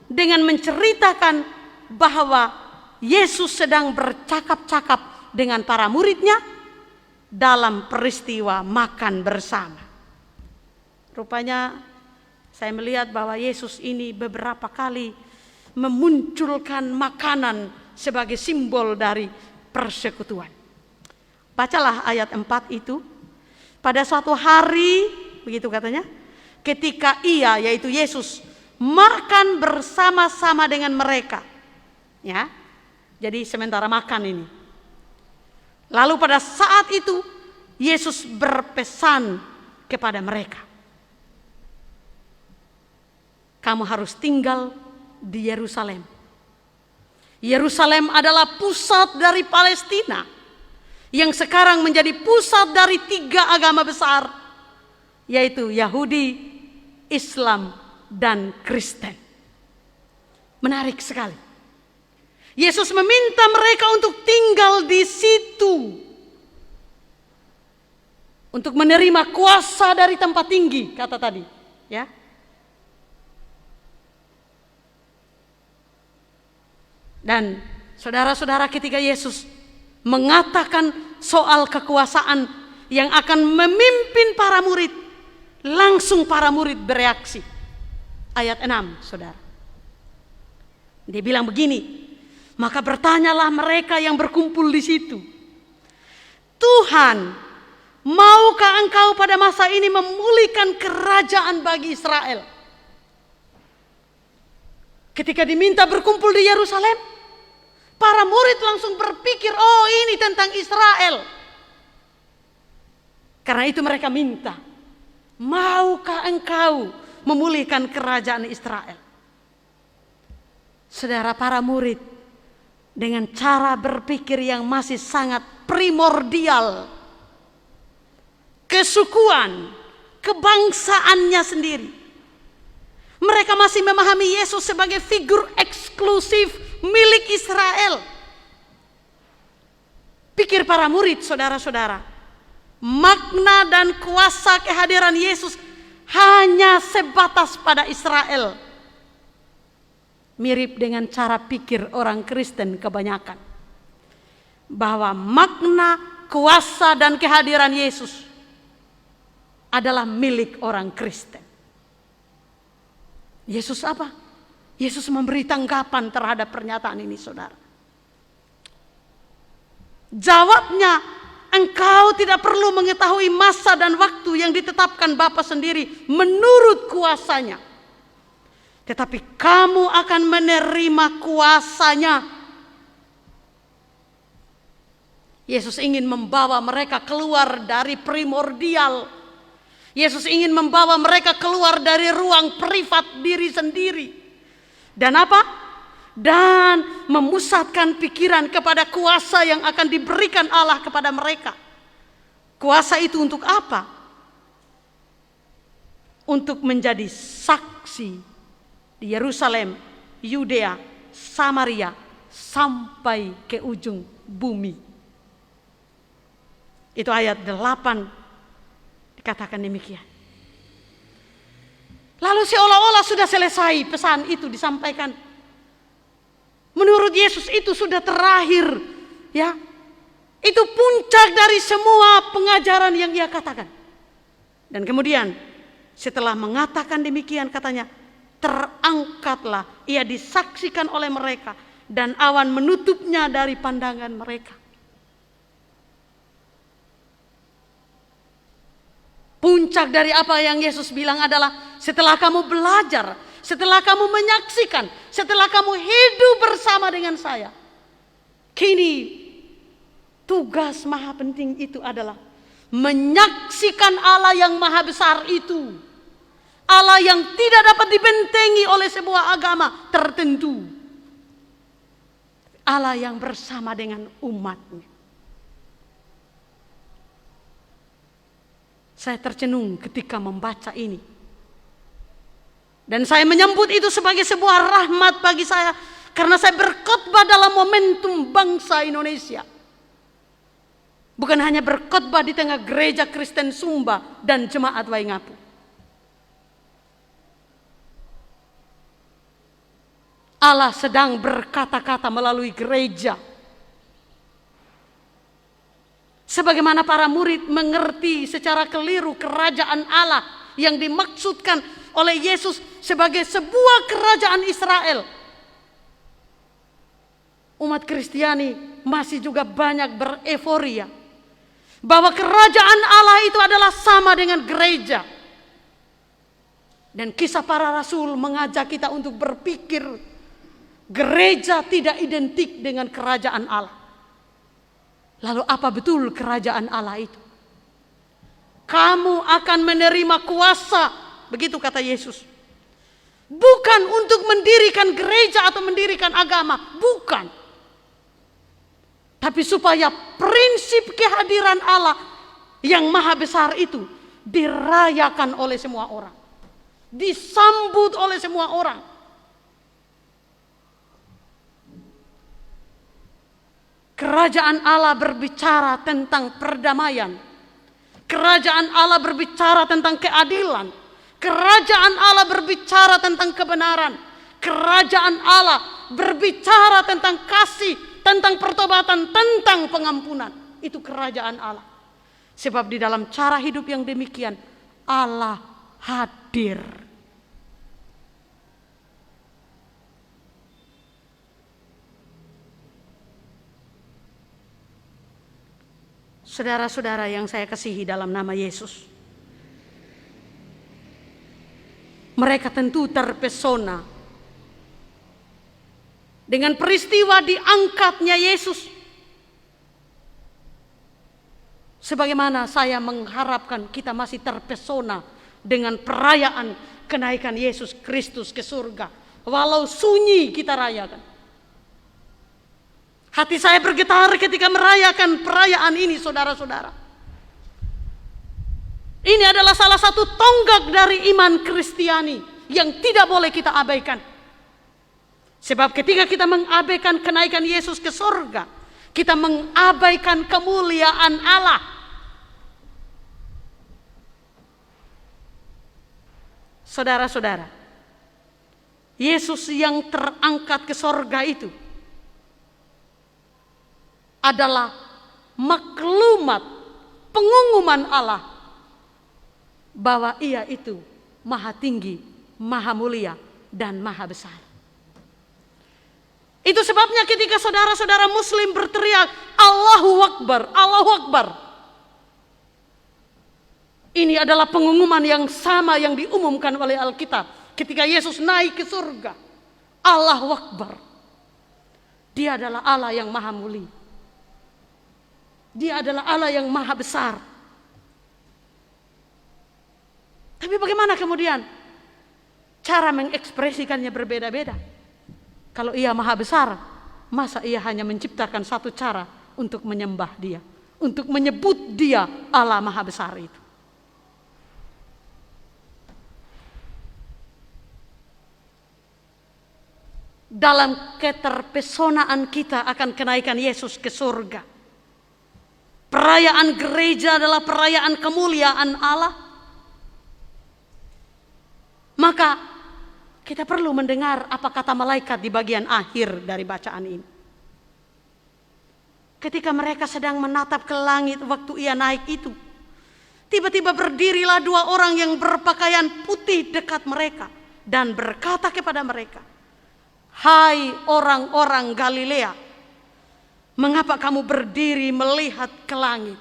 dengan menceritakan bahwa Yesus sedang bercakap-cakap dengan para muridnya dalam peristiwa makan bersama. Rupanya saya melihat bahwa Yesus ini beberapa kali memunculkan makanan sebagai simbol dari persekutuan. Bacalah ayat 4 itu. Pada suatu hari, begitu katanya, ketika ia, yaitu Yesus, makan bersama-sama dengan mereka. Ya, jadi sementara makan ini. Lalu pada saat itu, Yesus berpesan kepada mereka. Kamu harus tinggal di Yerusalem. Yerusalem adalah pusat dari Palestina, yang sekarang menjadi pusat dari 3 agama besar, yaitu Yahudi, Islam, dan Kristen. Menarik sekali. Yesus meminta mereka untuk tinggal di situ, untuk menerima kuasa dari tempat tinggi, kata tadi, ya. Dan saudara-saudara, ketika Yesus mengatakan soal kekuasaan yang akan memimpin para murid, langsung para murid bereaksi. Ayat 6, saudara. Dia bilang begini, maka bertanyalah mereka yang berkumpul di situ, Tuhan, maukah engkau pada masa ini memulihkan kerajaan bagi Israel? Ketika diminta berkumpul di Yerusalem, para murid langsung berpikir, oh ini tentang Israel. Karena itu mereka minta, maukah engkau memulihkan kerajaan Israel? Saudara, para murid dengan cara berpikir yang masih sangat primordial, kesukuan, kebangsaannya sendiri, mereka masih memahami Yesus sebagai figur eksklusif milik Israel. Pikir para murid, saudara-saudara, makna dan kuasa kehadiran Yesus hanya sebatas pada Israel. Mirip dengan cara pikir orang Kristen kebanyakan, bahwa makna, kuasa dan kehadiran Yesus adalah milik orang Kristen. Yesus apa? Yesus memberi tanggapan terhadap pernyataan ini, saudara. Jawabnya, engkau tidak perlu mengetahui masa dan waktu yang ditetapkan Bapa sendiri menurut kuasanya. Tetapi kamu akan menerima kuasanya. Yesus ingin membawa mereka keluar dari primordial. Yesus ingin membawa mereka keluar dari ruang privat diri sendiri. Dan apa? Dan memusatkan pikiran kepada kuasa yang akan diberikan Allah kepada mereka. Kuasa itu untuk apa? Untuk menjadi saksi di Yerusalem, Yudea, Samaria, sampai ke ujung bumi. Itu ayat 8 dikatakan demikian. Lalu seolah-olah sudah selesai pesan itu disampaikan. Menurut Yesus itu sudah terakhir, ya. Itu puncak dari semua pengajaran yang ia katakan. Dan kemudian setelah mengatakan demikian, katanya, terangkatlah, ia disaksikan oleh mereka dan awan menutupnya dari pandangan mereka. Puncak dari apa yang Yesus bilang adalah, setelah kamu belajar, setelah kamu menyaksikan, setelah kamu hidup bersama dengan saya, kini tugas maha penting itu adalah menyaksikan Allah yang maha besar itu. Allah yang tidak dapat dibentengi oleh sebuah agama tertentu. Allah yang bersama dengan umatnya. Saya tercenung ketika membaca ini. Dan saya menyambut itu sebagai sebuah rahmat bagi saya. Karena saya berkhotbah dalam momentum bangsa Indonesia. Bukan hanya berkhotbah di tengah gereja Kristen Sumba dan jemaat Waingapu. Allah sedang berkata-kata melalui gereja. Sebagaimana para murid mengerti secara keliru kerajaan Allah yang dimaksudkan oleh Yesus sebagai sebuah kerajaan Israel. Umat Kristiani masih juga banyak bereforia bahwa kerajaan Allah itu adalah sama dengan gereja. Dan kisah para rasul mengajak kita untuk berpikir gereja tidak identik dengan kerajaan Allah. Lalu apa betul kerajaan Allah itu? Kamu akan menerima kuasa, begitu kata Yesus. Bukan untuk mendirikan gereja atau mendirikan agama, bukan. Tapi supaya prinsip kehadiran Allah yang maha besar itu dirayakan oleh semua orang. Disambut oleh semua orang. Kerajaan Allah berbicara tentang perdamaian. Kerajaan Allah berbicara tentang keadilan. Kerajaan Allah berbicara tentang kebenaran. Kerajaan Allah berbicara tentang kasih, tentang pertobatan, tentang pengampunan. Itu kerajaan Allah. Sebab di dalam cara hidup yang demikian, Allah hadir. Saudara-saudara yang saya kasihi dalam nama Yesus, mereka tentu terpesona dengan peristiwa diangkatnya Yesus. Sebagaimana saya mengharapkan kita masih terpesona dengan perayaan kenaikan Yesus Kristus ke surga. Walau sunyi kita rayakan. Hati saya bergetar ketika merayakan perayaan ini, saudara-saudara. Ini adalah salah satu tonggak dari iman Kristiani yang tidak boleh kita abaikan. Sebab ketika kita mengabaikan kenaikan Yesus ke surga, kita mengabaikan kemuliaan Allah. Saudara-saudara, Yesus yang terangkat ke surga itu adalah maklumat, pengumuman Allah bahwa Ia itu maha tinggi, maha mulia, dan maha besar. Itu sebabnya ketika saudara-saudara Muslim berteriak Allahu Akbar, Allahu Akbar, ini adalah pengumuman yang sama yang diumumkan oleh Alkitab ketika Yesus naik ke surga. Allahu Akbar. Dia adalah Allah yang maha mulia. Dia adalah Allah yang maha besar. Tapi bagaimana kemudian cara mengekspresikannya berbeda-beda? Kalau Ia maha besar, masa Ia hanya menciptakan satu cara untuk menyembah Dia, untuk menyebut Dia Allah maha besar itu? Dalam keterpesonaan kita akan kenaikan Yesus ke surga, perayaan gereja adalah perayaan kemuliaan Allah. Maka kita perlu mendengar apa kata malaikat di bagian akhir dari bacaan ini. Ketika mereka sedang menatap ke langit waktu Ia naik itu, tiba-tiba berdirilah dua orang yang berpakaian putih dekat mereka dan berkata kepada mereka, "Hai orang-orang Galilea, mengapa kamu berdiri melihat ke langit?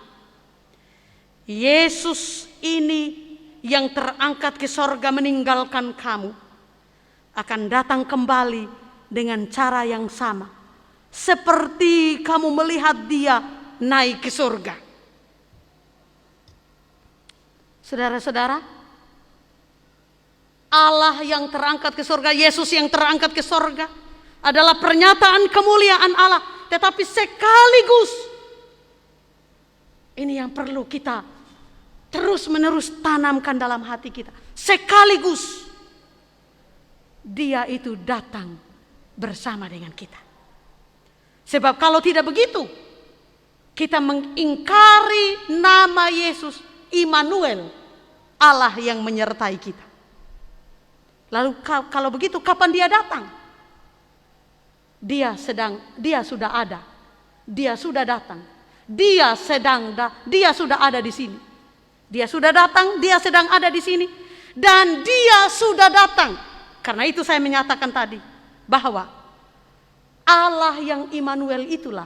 Yesus ini yang terangkat ke sorga meninggalkan kamu, akan datang kembali dengan cara yang sama, seperti kamu melihat Dia naik ke surga." Saudara-saudara, Allah yang terangkat ke surga, Yesus yang terangkat ke surga adalah pernyataan kemuliaan Allah. Tetapi sekaligus, ini yang perlu kita terus-menerus tanamkan dalam hati kita. Sekaligus, Dia itu datang bersama dengan kita. Sebab kalau tidak begitu, kita mengingkari nama Yesus, Immanuel, Allah yang menyertai kita. Lalu kalau begitu, kapan Dia datang? Dia sudah ada. Dia sudah datang. Dia sudah ada di sini. Dia sudah datang, Dia sedang ada di sini, dan Dia sudah datang. Karena itu saya menyatakan tadi bahwa Allah yang Immanuel itulah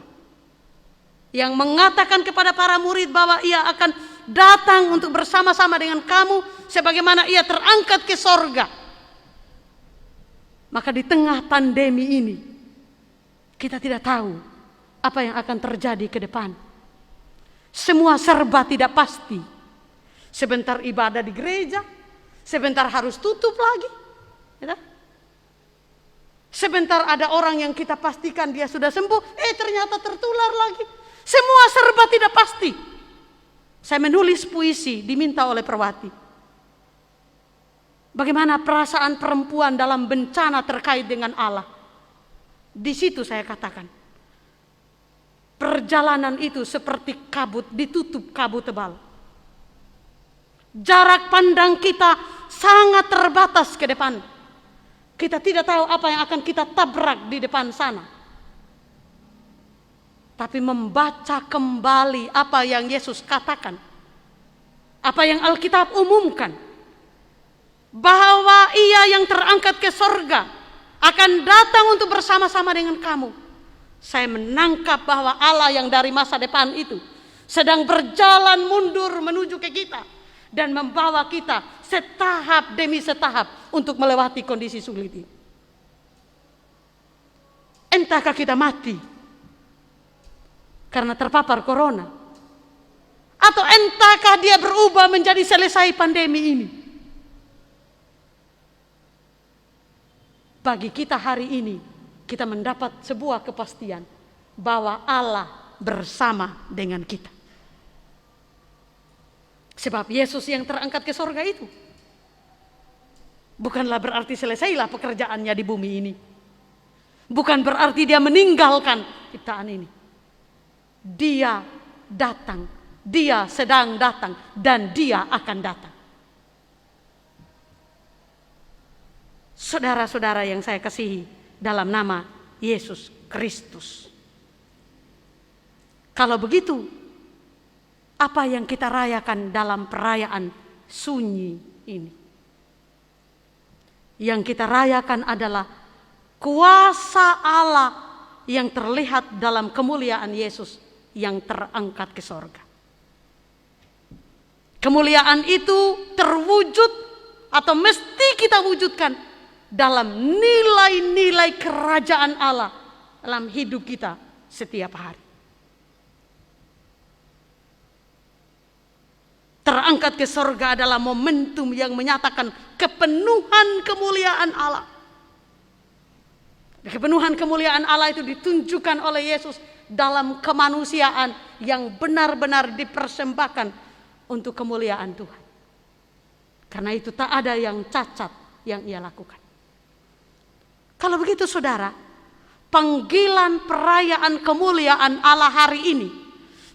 yang mengatakan kepada para murid bahwa Ia akan datang untuk bersama-sama dengan kamu sebagaimana Ia terangkat ke sorga. Maka di tengah pandemi ini, kita tidak tahu apa yang akan terjadi ke depan. Semua serba tidak pasti. Sebentar ibadah di gereja, sebentar harus tutup lagi. Sebentar ada orang yang kita pastikan dia sudah sembuh, ternyata tertular lagi. Semua serba tidak pasti. Saya menulis puisi diminta oleh Perwati. Bagaimana perasaan perempuan dalam bencana terkait dengan Allah. Di situ saya katakan, perjalanan itu seperti kabut, ditutup kabut tebal. Jarak pandang kita sangat terbatas ke depan. Kita tidak tahu apa yang akan kita tabrak di depan sana. Tapi membaca kembali apa yang Yesus katakan, apa yang Alkitab umumkan, bahwa Ia yang terangkat ke sorga akan datang untuk bersama-sama dengan kamu. Saya menangkap bahwa Allah yang dari masa depan itu sedang berjalan mundur menuju ke kita dan membawa kita setahap demi setahap untuk melewati kondisi sulit ini. Entahkah kita mati karena terpapar corona, atau entahkah dia berubah menjadi selesai pandemi ini. Bagi kita hari ini, kita mendapat sebuah kepastian bahwa Allah bersama dengan kita. Sebab Yesus yang terangkat ke sorga itu bukanlah berarti selesailah pekerjaannya di bumi ini. Bukan berarti dia meninggalkan ciptaan ini. Dia datang, dia sedang datang, dan dia akan datang. Saudara-saudara yang saya kasihi dalam nama Yesus Kristus. Kalau begitu, apa yang kita rayakan dalam perayaan sunyi ini? Yang kita rayakan adalah kuasa Allah yang terlihat dalam kemuliaan Yesus yang terangkat ke sorga. Kemuliaan itu terwujud atau mesti kita wujudkan dalam nilai-nilai kerajaan Allah dalam hidup kita setiap hari. Terangkat ke sorga adalah momentum yang menyatakan kepenuhan kemuliaan Allah. Kepenuhan kemuliaan Allah itu ditunjukkan oleh Yesus dalam kemanusiaan yang benar-benar dipersembahkan untuk kemuliaan Tuhan. Karena itu tak ada yang cacat yang Ia lakukan. Kalau begitu saudara, panggilan perayaan kemuliaan Allah hari ini,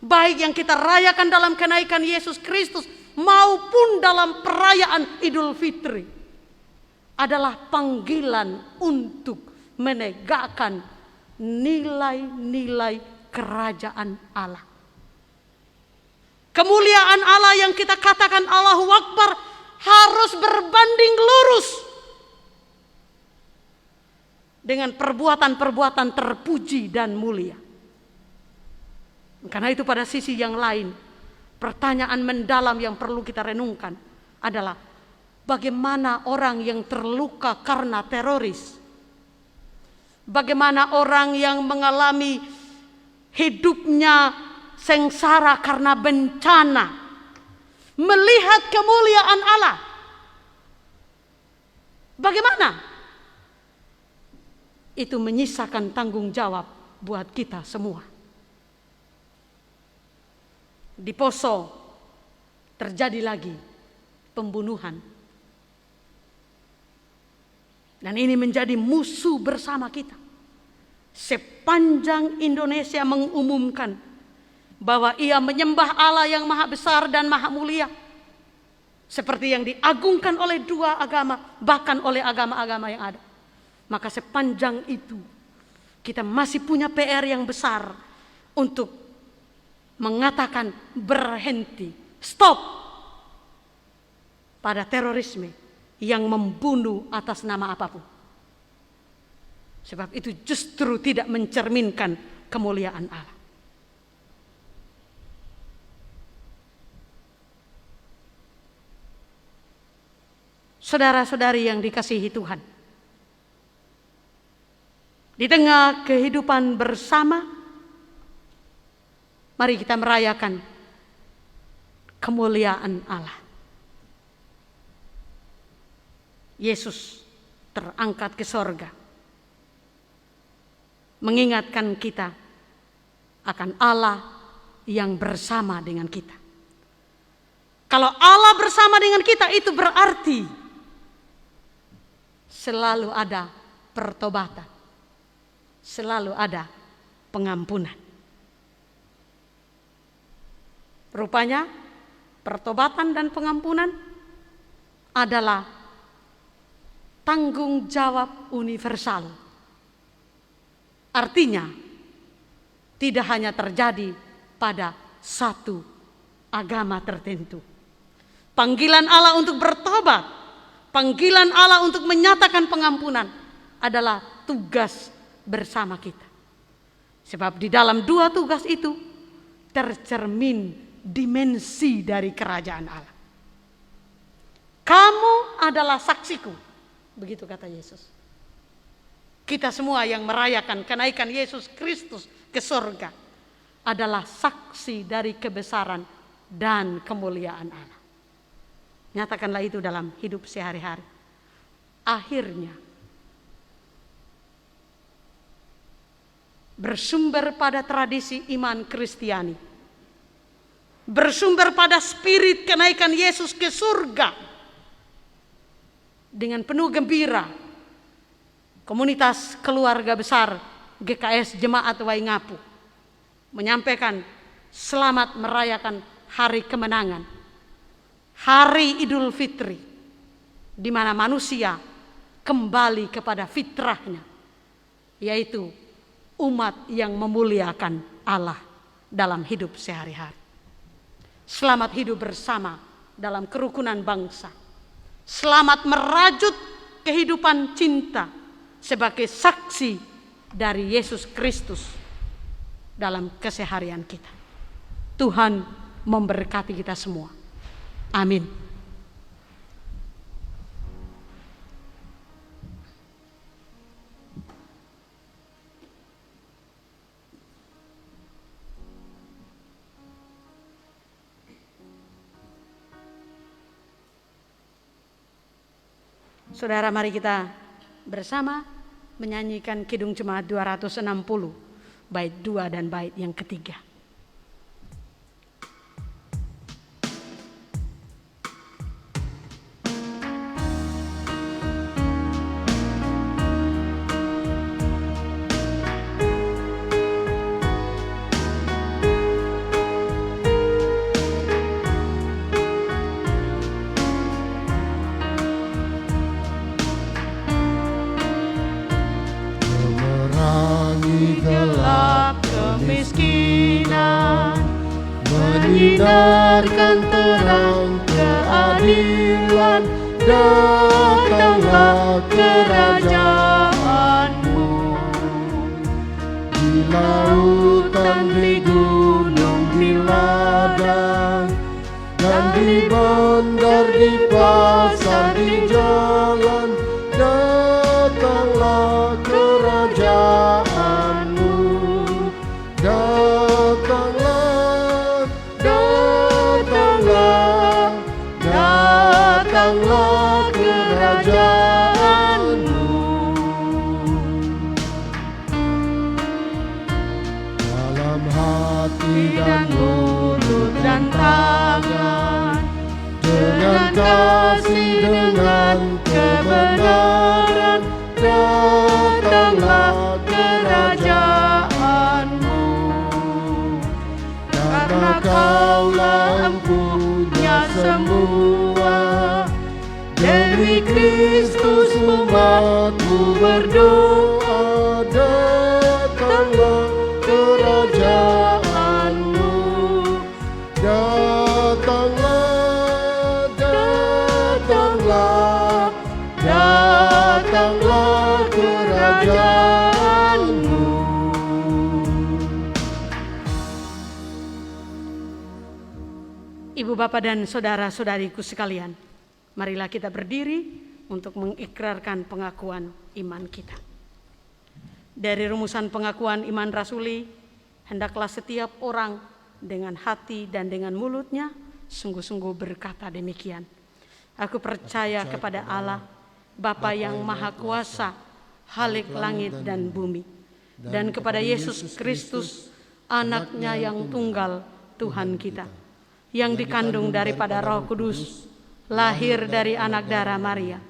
baik yang kita rayakan dalam kenaikan Yesus Kristus maupun dalam perayaan Idul Fitri, adalah panggilan untuk menegakkan nilai-nilai kerajaan Allah. Kemuliaan Allah yang kita katakan Allahu Akbar harus berbanding lurus dengan perbuatan-perbuatan terpuji dan mulia. Karena itu pada sisi yang lain, pertanyaan mendalam yang perlu kita renungkan adalah bagaimana orang yang terluka karena teroris, bagaimana orang yang mengalami hidupnya sengsara karena bencana melihat kemuliaan Allah. Bagaimana? Itu menyisakan tanggung jawab buat kita semua. Di Poso terjadi lagi pembunuhan. Dan ini menjadi musuh bersama kita. Sepanjang Indonesia mengumumkan bahwa ia menyembah Allah yang maha besar dan maha mulia, seperti yang diagungkan oleh dua agama, bahkan oleh agama-agama yang ada. Maka sepanjang itu kita masih punya PR yang besar untuk mengatakan berhenti, stop pada terorisme yang membunuh atas nama apapun. Sebab itu justru tidak mencerminkan kemuliaan Allah. Saudara-saudari yang dikasihi Tuhan, di tengah kehidupan bersama, mari kita merayakan kemuliaan Allah. Yesus terangkat ke sorga, mengingatkan kita akan Allah yang bersama dengan kita. Kalau Allah bersama dengan kita, itu berarti selalu ada pertobatan, selalu ada pengampunan. Rupanya pertobatan dan pengampunan adalah tanggung jawab universal. Artinya, tidak hanya terjadi pada satu agama tertentu. Panggilan Allah untuk bertobat, panggilan Allah untuk menyatakan pengampunan adalah tugas bersama kita. Sebab di dalam dua tugas itu tercermin dimensi dari kerajaan Allah. Kamu adalah saksiku, begitu kata Yesus. Kita semua yang merayakan kenaikan Yesus Kristus ke surga adalah saksi dari kebesaran dan kemuliaan Allah. Nyatakanlah itu dalam hidup sehari-hari. Akhirnya, bersumber pada tradisi iman Kristiani, bersumber pada spirit kenaikan Yesus ke surga, dengan penuh gembira, komunitas keluarga besar GKS Jemaat Waingapu menyampaikan selamat merayakan hari kemenangan, hari Idul Fitri, di mana manusia kembali kepada fitrahnya, yaitu umat yang memuliakan Allah dalam hidup sehari-hari. Selamat hidup bersama dalam kerukunan bangsa. Selamat merajut kehidupan cinta sebagai saksi dari Yesus Kristus dalam keseharian kita. Tuhan memberkati kita semua. Amin. Saudara, mari kita bersama menyanyikan Kidung Jemaat 260, bait 2 dan bait yang ketiga. Menyinarkan terang keadilan, datanglah kerajaanmu. Di lautan, di gunung, di ladang, dan di bandar, di pasar, di jalan, datanglah kerajaanmu. Datanglah kerajaanmu. Dalam hati dan mulut dan tangan, dengan kasih, dengan kebenaran, datanglah kerajaanmu. Karena Kaulah empunya semua, demi Kristus umatmu berdoa, datanglah kerajaanmu. Datanglah, datanglah, datanglah kerajaanmu. Ibu, Bapak, dan saudara-saudariku sekalian, marilah kita berdiri untuk mengikrarkan pengakuan iman kita. Dari rumusan pengakuan iman rasuli, hendaklah setiap orang dengan hati dan dengan mulutnya sungguh-sungguh berkata demikian. Aku percaya kepada Allah, Bapa yang Maha Kuasa, Khalik langit dan bumi, dan kepada Yesus Kristus, Anak-Nya yang tunggal, Tuhan kita, yang dikandung daripada Roh Kudus, lahir dari anak darah Maria,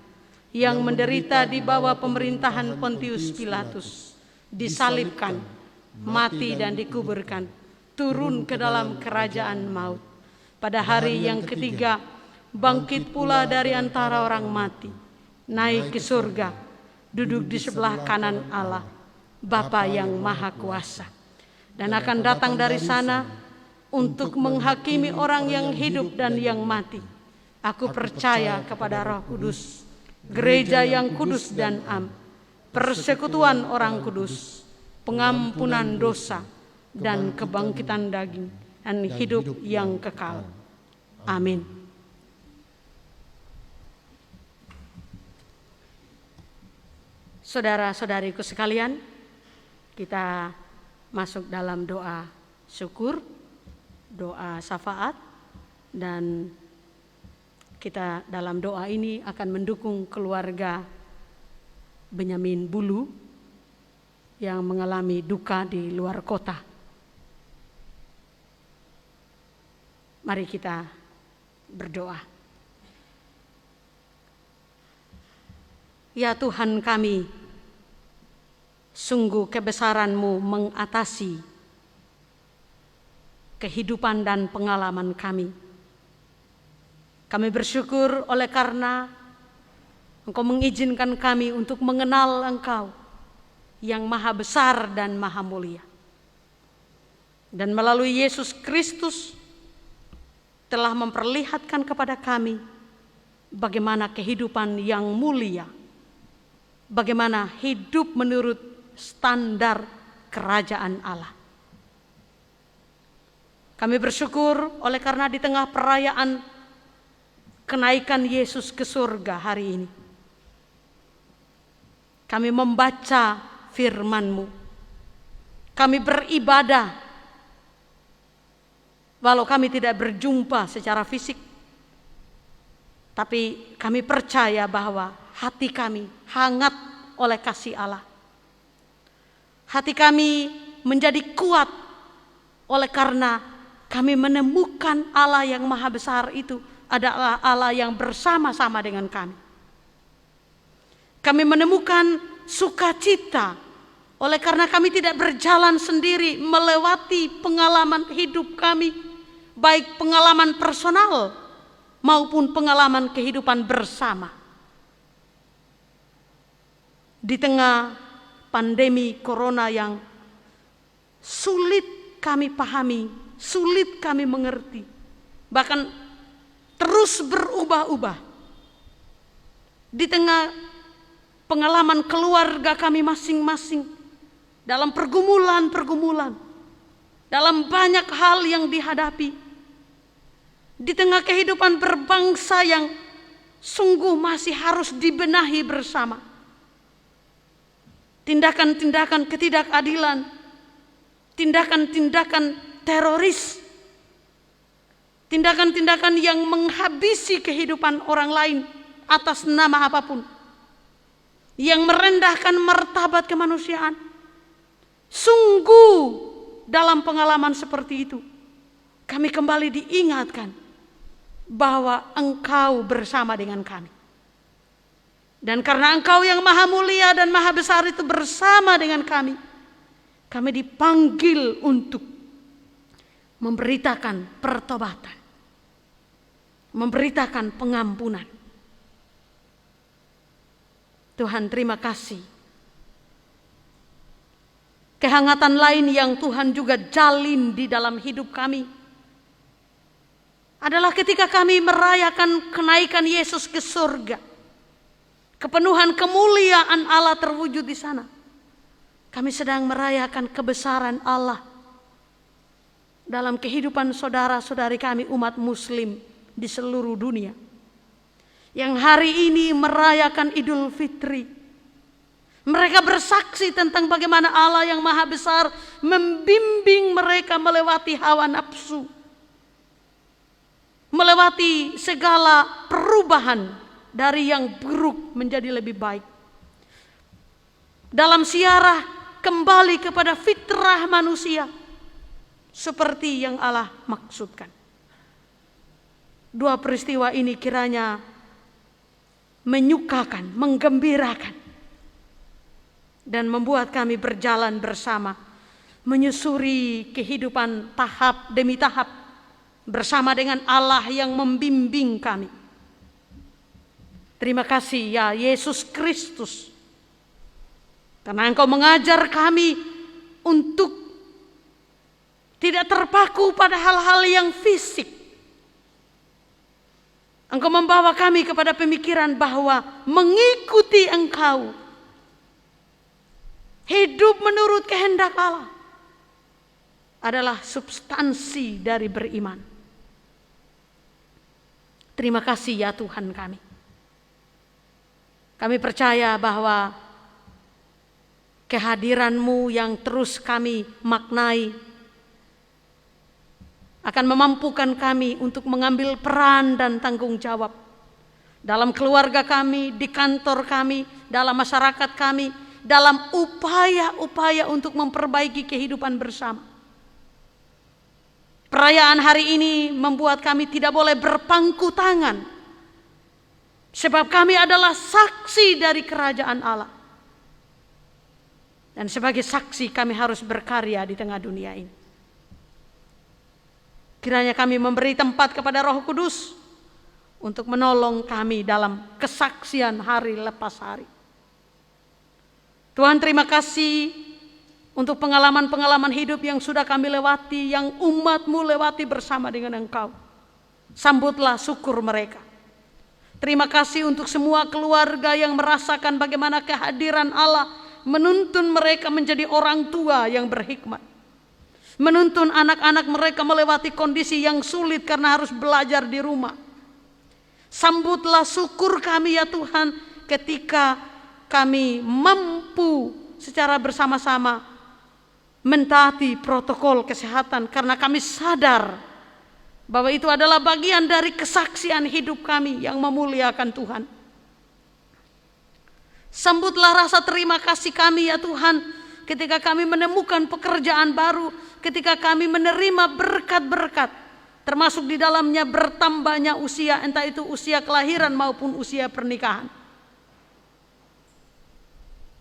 yang menderita di bawah pemerintahan Pontius Pilatus, disalibkan, mati dan dikuburkan, turun ke dalam kerajaan maut. Pada hari yang ketiga, bangkit pula dari antara orang mati, naik ke surga, duduk di sebelah kanan Allah, Bapa yang Maha Kuasa, dan akan datang dari sana untuk menghakimi orang yang hidup dan yang mati. Aku percaya kepada Roh Kudus, gereja yang kudus dan am, persekutuan orang kudus, pengampunan dosa, dan kebangkitan daging, dan hidup yang kekal. Amin. Saudara-saudariku sekalian, kita masuk dalam doa syukur, doa syafaat, dan kita dalam doa ini akan mendukung keluarga Benyamin Bulu yang mengalami duka di luar kota. Mari kita berdoa. Ya Tuhan kami, sungguh kebesaran-Mu mengatasi kehidupan dan pengalaman kami. Kami bersyukur oleh karena Engkau mengizinkan kami untuk mengenal Engkau yang maha besar dan maha mulia. Dan melalui Yesus Kristus telah memperlihatkan kepada kami bagaimana kehidupan yang mulia, bagaimana hidup menurut standar kerajaan Allah. Kami bersyukur oleh karena di tengah perayaan kenaikan Yesus ke surga hari ini, kami membaca firman-Mu, kami beribadah, walau kami tidak berjumpa secara fisik, tapi kami percaya bahwa hati kami hangat oleh kasih Allah. Hati kami menjadi kuat oleh karena kami menemukan Allah yang maha besar itu adalah Allah yang bersama-sama dengan kami. Kami menemukan sukacita oleh karena kami tidak berjalan sendiri melewati pengalaman hidup kami, baik pengalaman personal maupun pengalaman kehidupan bersama. Di tengah pandemi corona yang sulit kami pahami, sulit kami mengerti, bahkan terus berubah-ubah. Di tengah pengalaman keluarga kami masing-masing, dalam pergumulan-pergumulan, dalam banyak hal yang dihadapi, di tengah kehidupan berbangsa yang sungguh masih harus dibenahi bersama. Tindakan-tindakan ketidakadilan, tindakan-tindakan teroris, tindakan-tindakan yang menghabisi kehidupan orang lain atas nama apapun, yang merendahkan martabat kemanusiaan. Sungguh dalam pengalaman seperti itu kami kembali diingatkan bahwa Engkau bersama dengan kami. Dan karena Engkau yang maha mulia dan maha besar itu bersama dengan kami, kami dipanggil untuk memberitakan pertobatan, memberitakan pengampunan. Tuhan, terima kasih. Kehangatan lain yang Tuhan juga jalin di dalam hidup kami adalah ketika kami merayakan kenaikan Yesus ke surga. Kepenuhan kemuliaan Allah terwujud di sana. Kami sedang merayakan kebesaran Allah dalam kehidupan saudara-saudari kami umat muslim di seluruh dunia, yang hari ini merayakan Idul Fitri. Mereka bersaksi tentang bagaimana Allah yang maha besar membimbing mereka melewati hawa nafsu, melewati segala perubahan dari yang buruk menjadi lebih baik, dalam ziarah kembali kepada fitrah manusia seperti yang Allah maksudkan. Dua peristiwa ini kiranya menyukakan, menggembirakan, dan membuat kami berjalan bersama, menyusuri kehidupan tahap demi tahap bersama dengan Allah yang membimbing kami. Terima kasih ya Yesus Kristus, karena Engkau mengajar kami untuk tidak terpaku pada hal-hal yang fisik. Engkau membawa kami kepada pemikiran bahwa mengikuti Engkau, hidup menurut kehendak Allah, adalah substansi dari beriman. Terima kasih ya Tuhan kami. Kami percaya bahwa kehadiran-Mu yang terus kami maknai akan memampukan kami untuk mengambil peran dan tanggung jawab dalam keluarga kami, di kantor kami, dalam masyarakat kami, dalam upaya-upaya untuk memperbaiki kehidupan bersama. Perayaan hari ini membuat kami tidak boleh berpangku tangan, sebab kami adalah saksi dari kerajaan Allah. Dan sebagai saksi kami harus berkarya di tengah dunia ini. Kiranya kami memberi tempat kepada Roh Kudus untuk menolong kami dalam kesaksian hari lepas hari. Tuhan, terima kasih untuk pengalaman-pengalaman hidup yang sudah kami lewati, yang umat-Mu lewati bersama dengan Engkau. Sambutlah syukur mereka. Terima kasih untuk semua keluarga yang merasakan bagaimana kehadiran Allah menuntun mereka menjadi orang tua yang berhikmat. Menuntun anak-anak mereka melewati kondisi yang sulit karena harus belajar di rumah. Sambutlah syukur kami ya Tuhan ketika kami mampu secara bersama-sama mentaati protokol kesehatan, karena kami sadar bahwa itu adalah bagian dari kesaksian hidup kami yang memuliakan Tuhan. Sambutlah rasa terima kasih kami ya Tuhan ketika kami menemukan pekerjaan baru, ketika kami menerima berkat-berkat, termasuk di dalamnya bertambahnya usia, entah itu usia kelahiran maupun usia pernikahan.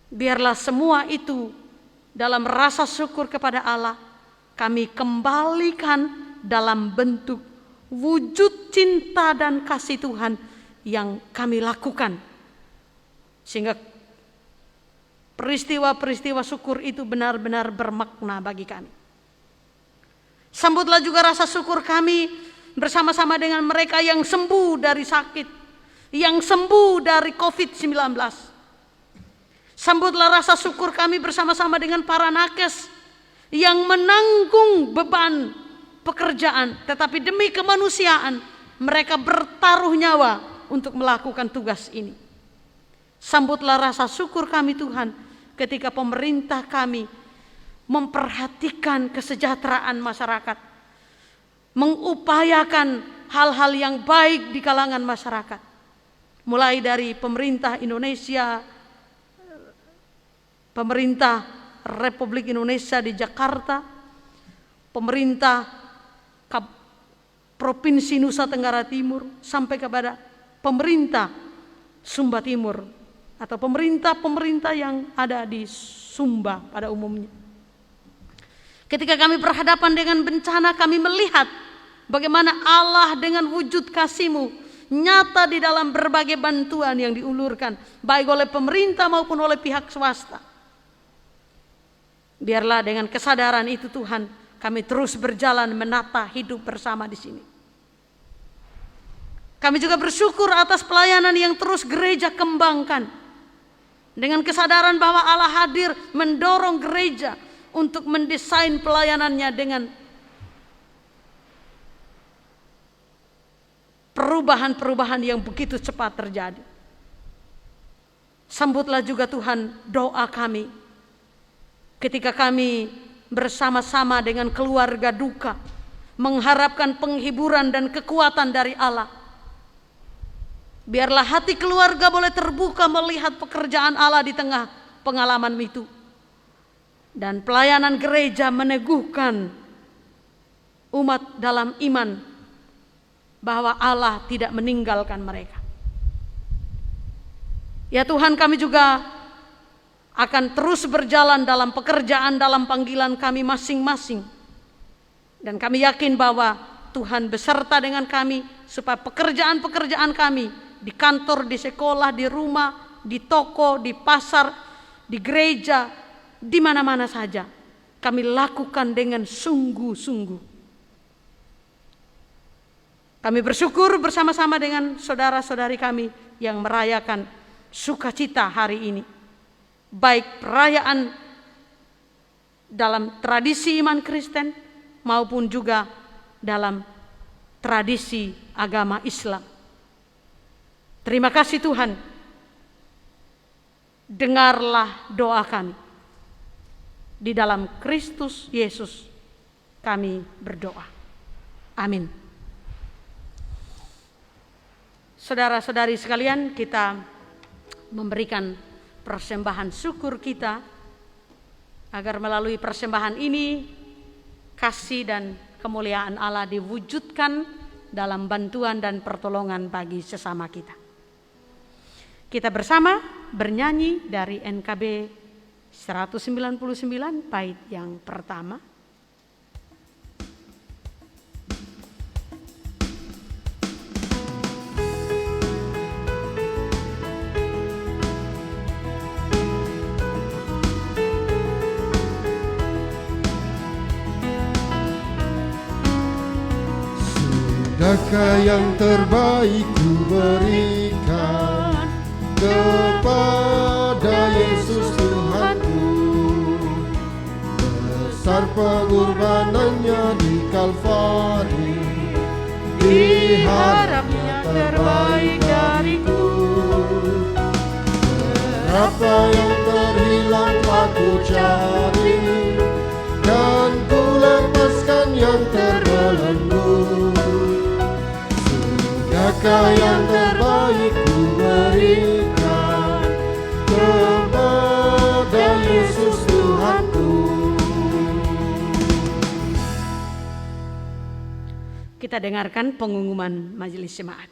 Biarlah semua itu dalam rasa syukur kepada Allah kami kembalikan dalam bentuk wujud cinta dan kasih Tuhan yang kami lakukan, sehingga peristiwa-peristiwa syukur itu benar-benar bermakna bagi kami. Sambutlah juga rasa syukur kami bersama-sama dengan mereka yang sembuh dari sakit, yang sembuh dari COVID-19. Sambutlah rasa syukur kami bersama-sama dengan para nakes yang menanggung beban pekerjaan, tetapi demi kemanusiaan mereka bertaruh nyawa untuk melakukan tugas ini. Sambutlah rasa syukur kami Tuhan ketika pemerintah kami memperhatikan kesejahteraan masyarakat, mengupayakan hal-hal yang baik di kalangan masyarakat, mulai dari pemerintah Indonesia, pemerintah Republik Indonesia di Jakarta, pemerintah Provinsi Nusa Tenggara Timur, sampai kepada pemerintah Sumba Timur atau pemerintah-pemerintah yang ada di Sumba pada umumnya. Ketika kami berhadapan dengan bencana, kami melihat bagaimana Allah dengan wujud kasih-Mu nyata di dalam berbagai bantuan yang diulurkan, baik oleh pemerintah maupun oleh pihak swasta. Biarlah dengan kesadaran itu Tuhan, kami terus berjalan menata hidup bersama di sini. Kami juga bersyukur atas pelayanan yang terus gereja kembangkan, dengan kesadaran bahwa Allah hadir mendorong gereja untuk mendesain pelayanannya dengan perubahan-perubahan yang begitu cepat terjadi. Sambutlah juga Tuhan doa kami ketika kami bersama-sama dengan keluarga duka mengharapkan penghiburan dan kekuatan dari Allah. Biarlah hati keluarga boleh terbuka melihat pekerjaan Allah di tengah pengalaman itu. Dan pelayanan gereja meneguhkan umat dalam iman bahwa Allah tidak meninggalkan mereka. Ya Tuhan, kami juga akan terus berjalan dalam pekerjaan, dalam panggilan kami masing-masing. Dan kami yakin bahwa Tuhan beserta dengan kami supaya pekerjaan-pekerjaan kami di kantor, di sekolah, di rumah, di toko, di pasar, di gereja, di mana-mana saja. Kami lakukan dengan sungguh-sungguh. Kami bersyukur bersama-sama dengan saudara-saudari kami yang merayakan sukacita hari ini. Baik perayaan dalam tradisi iman Kristen maupun juga dalam tradisi agama Islam. Terima kasih Tuhan. Dengarlah doa kami. Di dalam Kristus Yesus kami berdoa. Amin. Saudara-saudari sekalian, kita memberikan persembahan syukur kita agar melalui persembahan ini kasih dan kemuliaan Allah diwujudkan dalam bantuan dan pertolongan bagi sesama kita. Kita bersama bernyanyi dari NKB 199 bait yang pertama. Sudahkah yang terbaik ku berikan kepada Yesus Tuhanku? Besar pengorbanannya di Kalvari, diharapnya terbaik dariku. Berapa yang terhilang telah ku cari, dan ku lepaskan yang terbelenggu. Sudahkah yang terbaik ku berikan kepada Yesus Tuhanku? Kita dengarkan pengumuman majelis jemaat.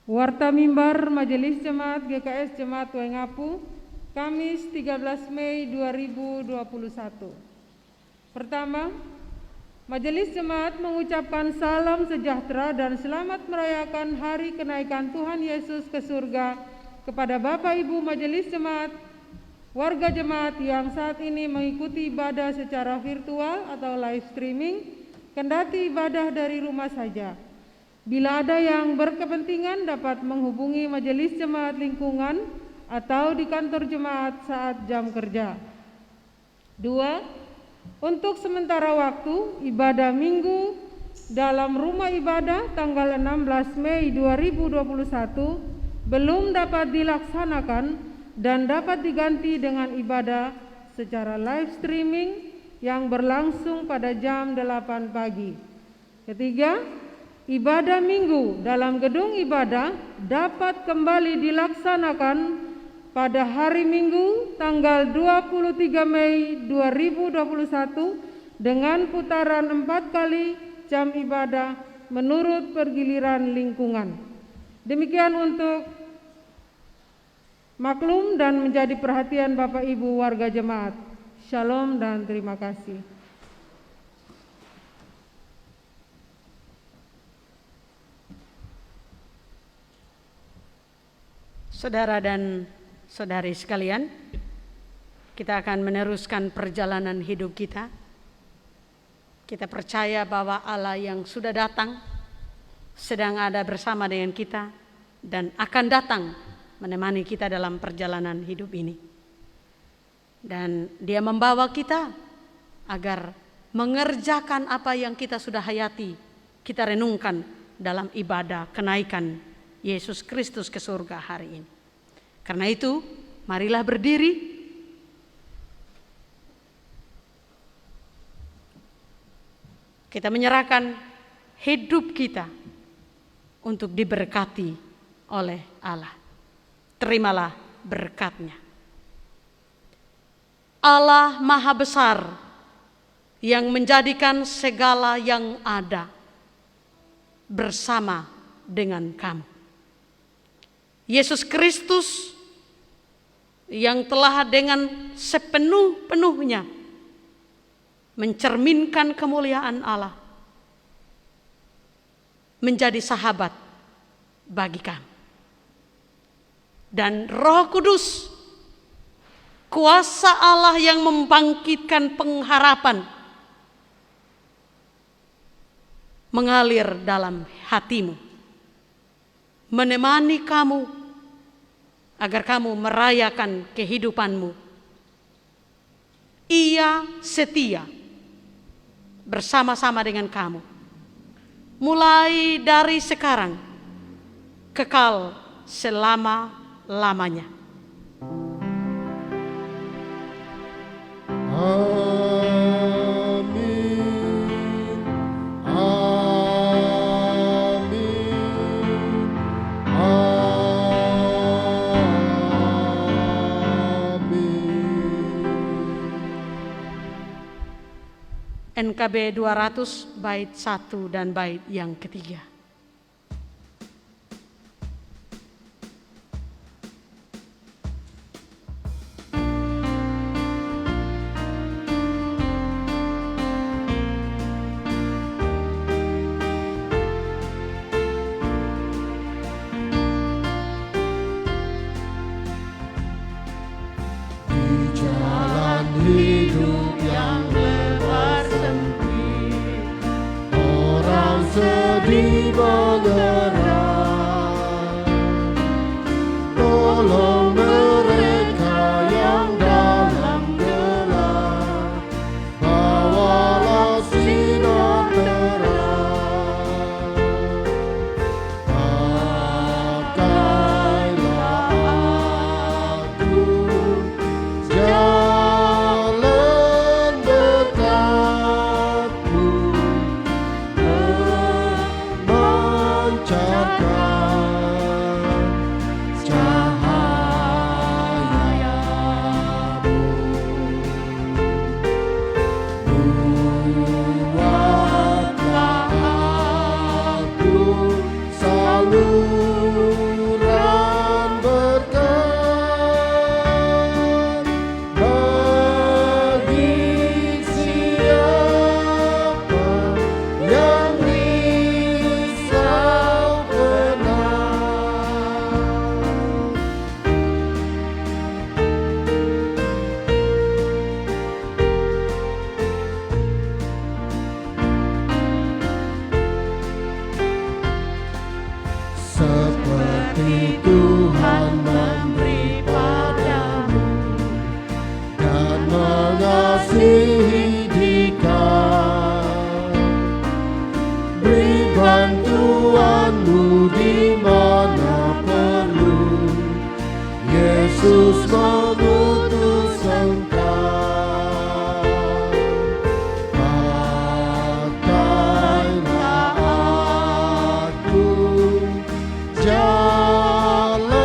Warta mimbar Majelis Jemaat GKS Jemaat Waingapu, Kamis 13 Mei 2021. Pertama, Majelis Jemaat mengucapkan salam sejahtera dan selamat merayakan Hari Kenaikan Tuhan Yesus ke surga kepada Bapak Ibu Majelis Jemaat, warga jemaat yang saat ini mengikuti ibadah secara virtual atau live streaming, kendati ibadah dari rumah saja. Bila ada yang berkepentingan dapat menghubungi Majelis Jemaat Lingkungan atau di kantor jemaat saat jam kerja. 2. Untuk sementara waktu, ibadah minggu dalam rumah ibadah tanggal 16 Mei 2021 belum dapat dilaksanakan dan dapat diganti dengan ibadah secara live streaming yang berlangsung pada jam 8 pagi. Ketiga, ibadah minggu dalam gedung ibadah dapat kembali dilaksanakan pada hari Minggu tanggal 23 Mei 2021 dengan putaran 4 kali jam ibadah menurut pergiliran lingkungan. Demikian untuk maklum dan menjadi perhatian Bapak Ibu warga jemaat. Shalom dan terima kasih. Saudara dan saudari sekalian, kita akan meneruskan perjalanan hidup kita. Kita percaya bahwa Allah yang sudah datang sedang ada bersama dengan kita dan akan datang menemani kita dalam perjalanan hidup ini. Dan Dia membawa kita agar mengerjakan apa yang kita sudah hayati, kita renungkan dalam ibadah kenaikan Yesus Kristus ke surga hari ini. Karena itu, marilah berdiri. Kita menyerahkan hidup kita untuk diberkati oleh Allah. Terimalah berkat-Nya. Allah Maha Besar yang menjadikan segala yang ada bersama dengan kamu. Yesus Kristus yang telah dengan sepenuh-penuhnya mencerminkan kemuliaan Allah, menjadi sahabat bagi kami. Dan Roh Kudus, kuasa Allah yang membangkitkan pengharapan, mengalir dalam hatimu, menemani kamu agar kamu merayakan kehidupanmu. Ia setia bersama-sama dengan kamu, mulai dari sekarang, kekal selama-lamanya. Amin. Amin. Amin. NKB 200 bait 1 dan bait yang ketiga. Hidup yang lebar sempit, orang sedih mengeram. Tolong mereka yang dalam gelap, bawalah sinar terang. Pakailah aku jalan dekatmu, memancarkan cahayamu. Buatlah aku saluran berkat bagi siapa yang risau benar. Seperti Tuhan memberi padamu dan mengasihi dikau, beri bantuanmu di mana perlu. Yesus mengutus engkau. Pakailah aku jalan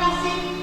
kasih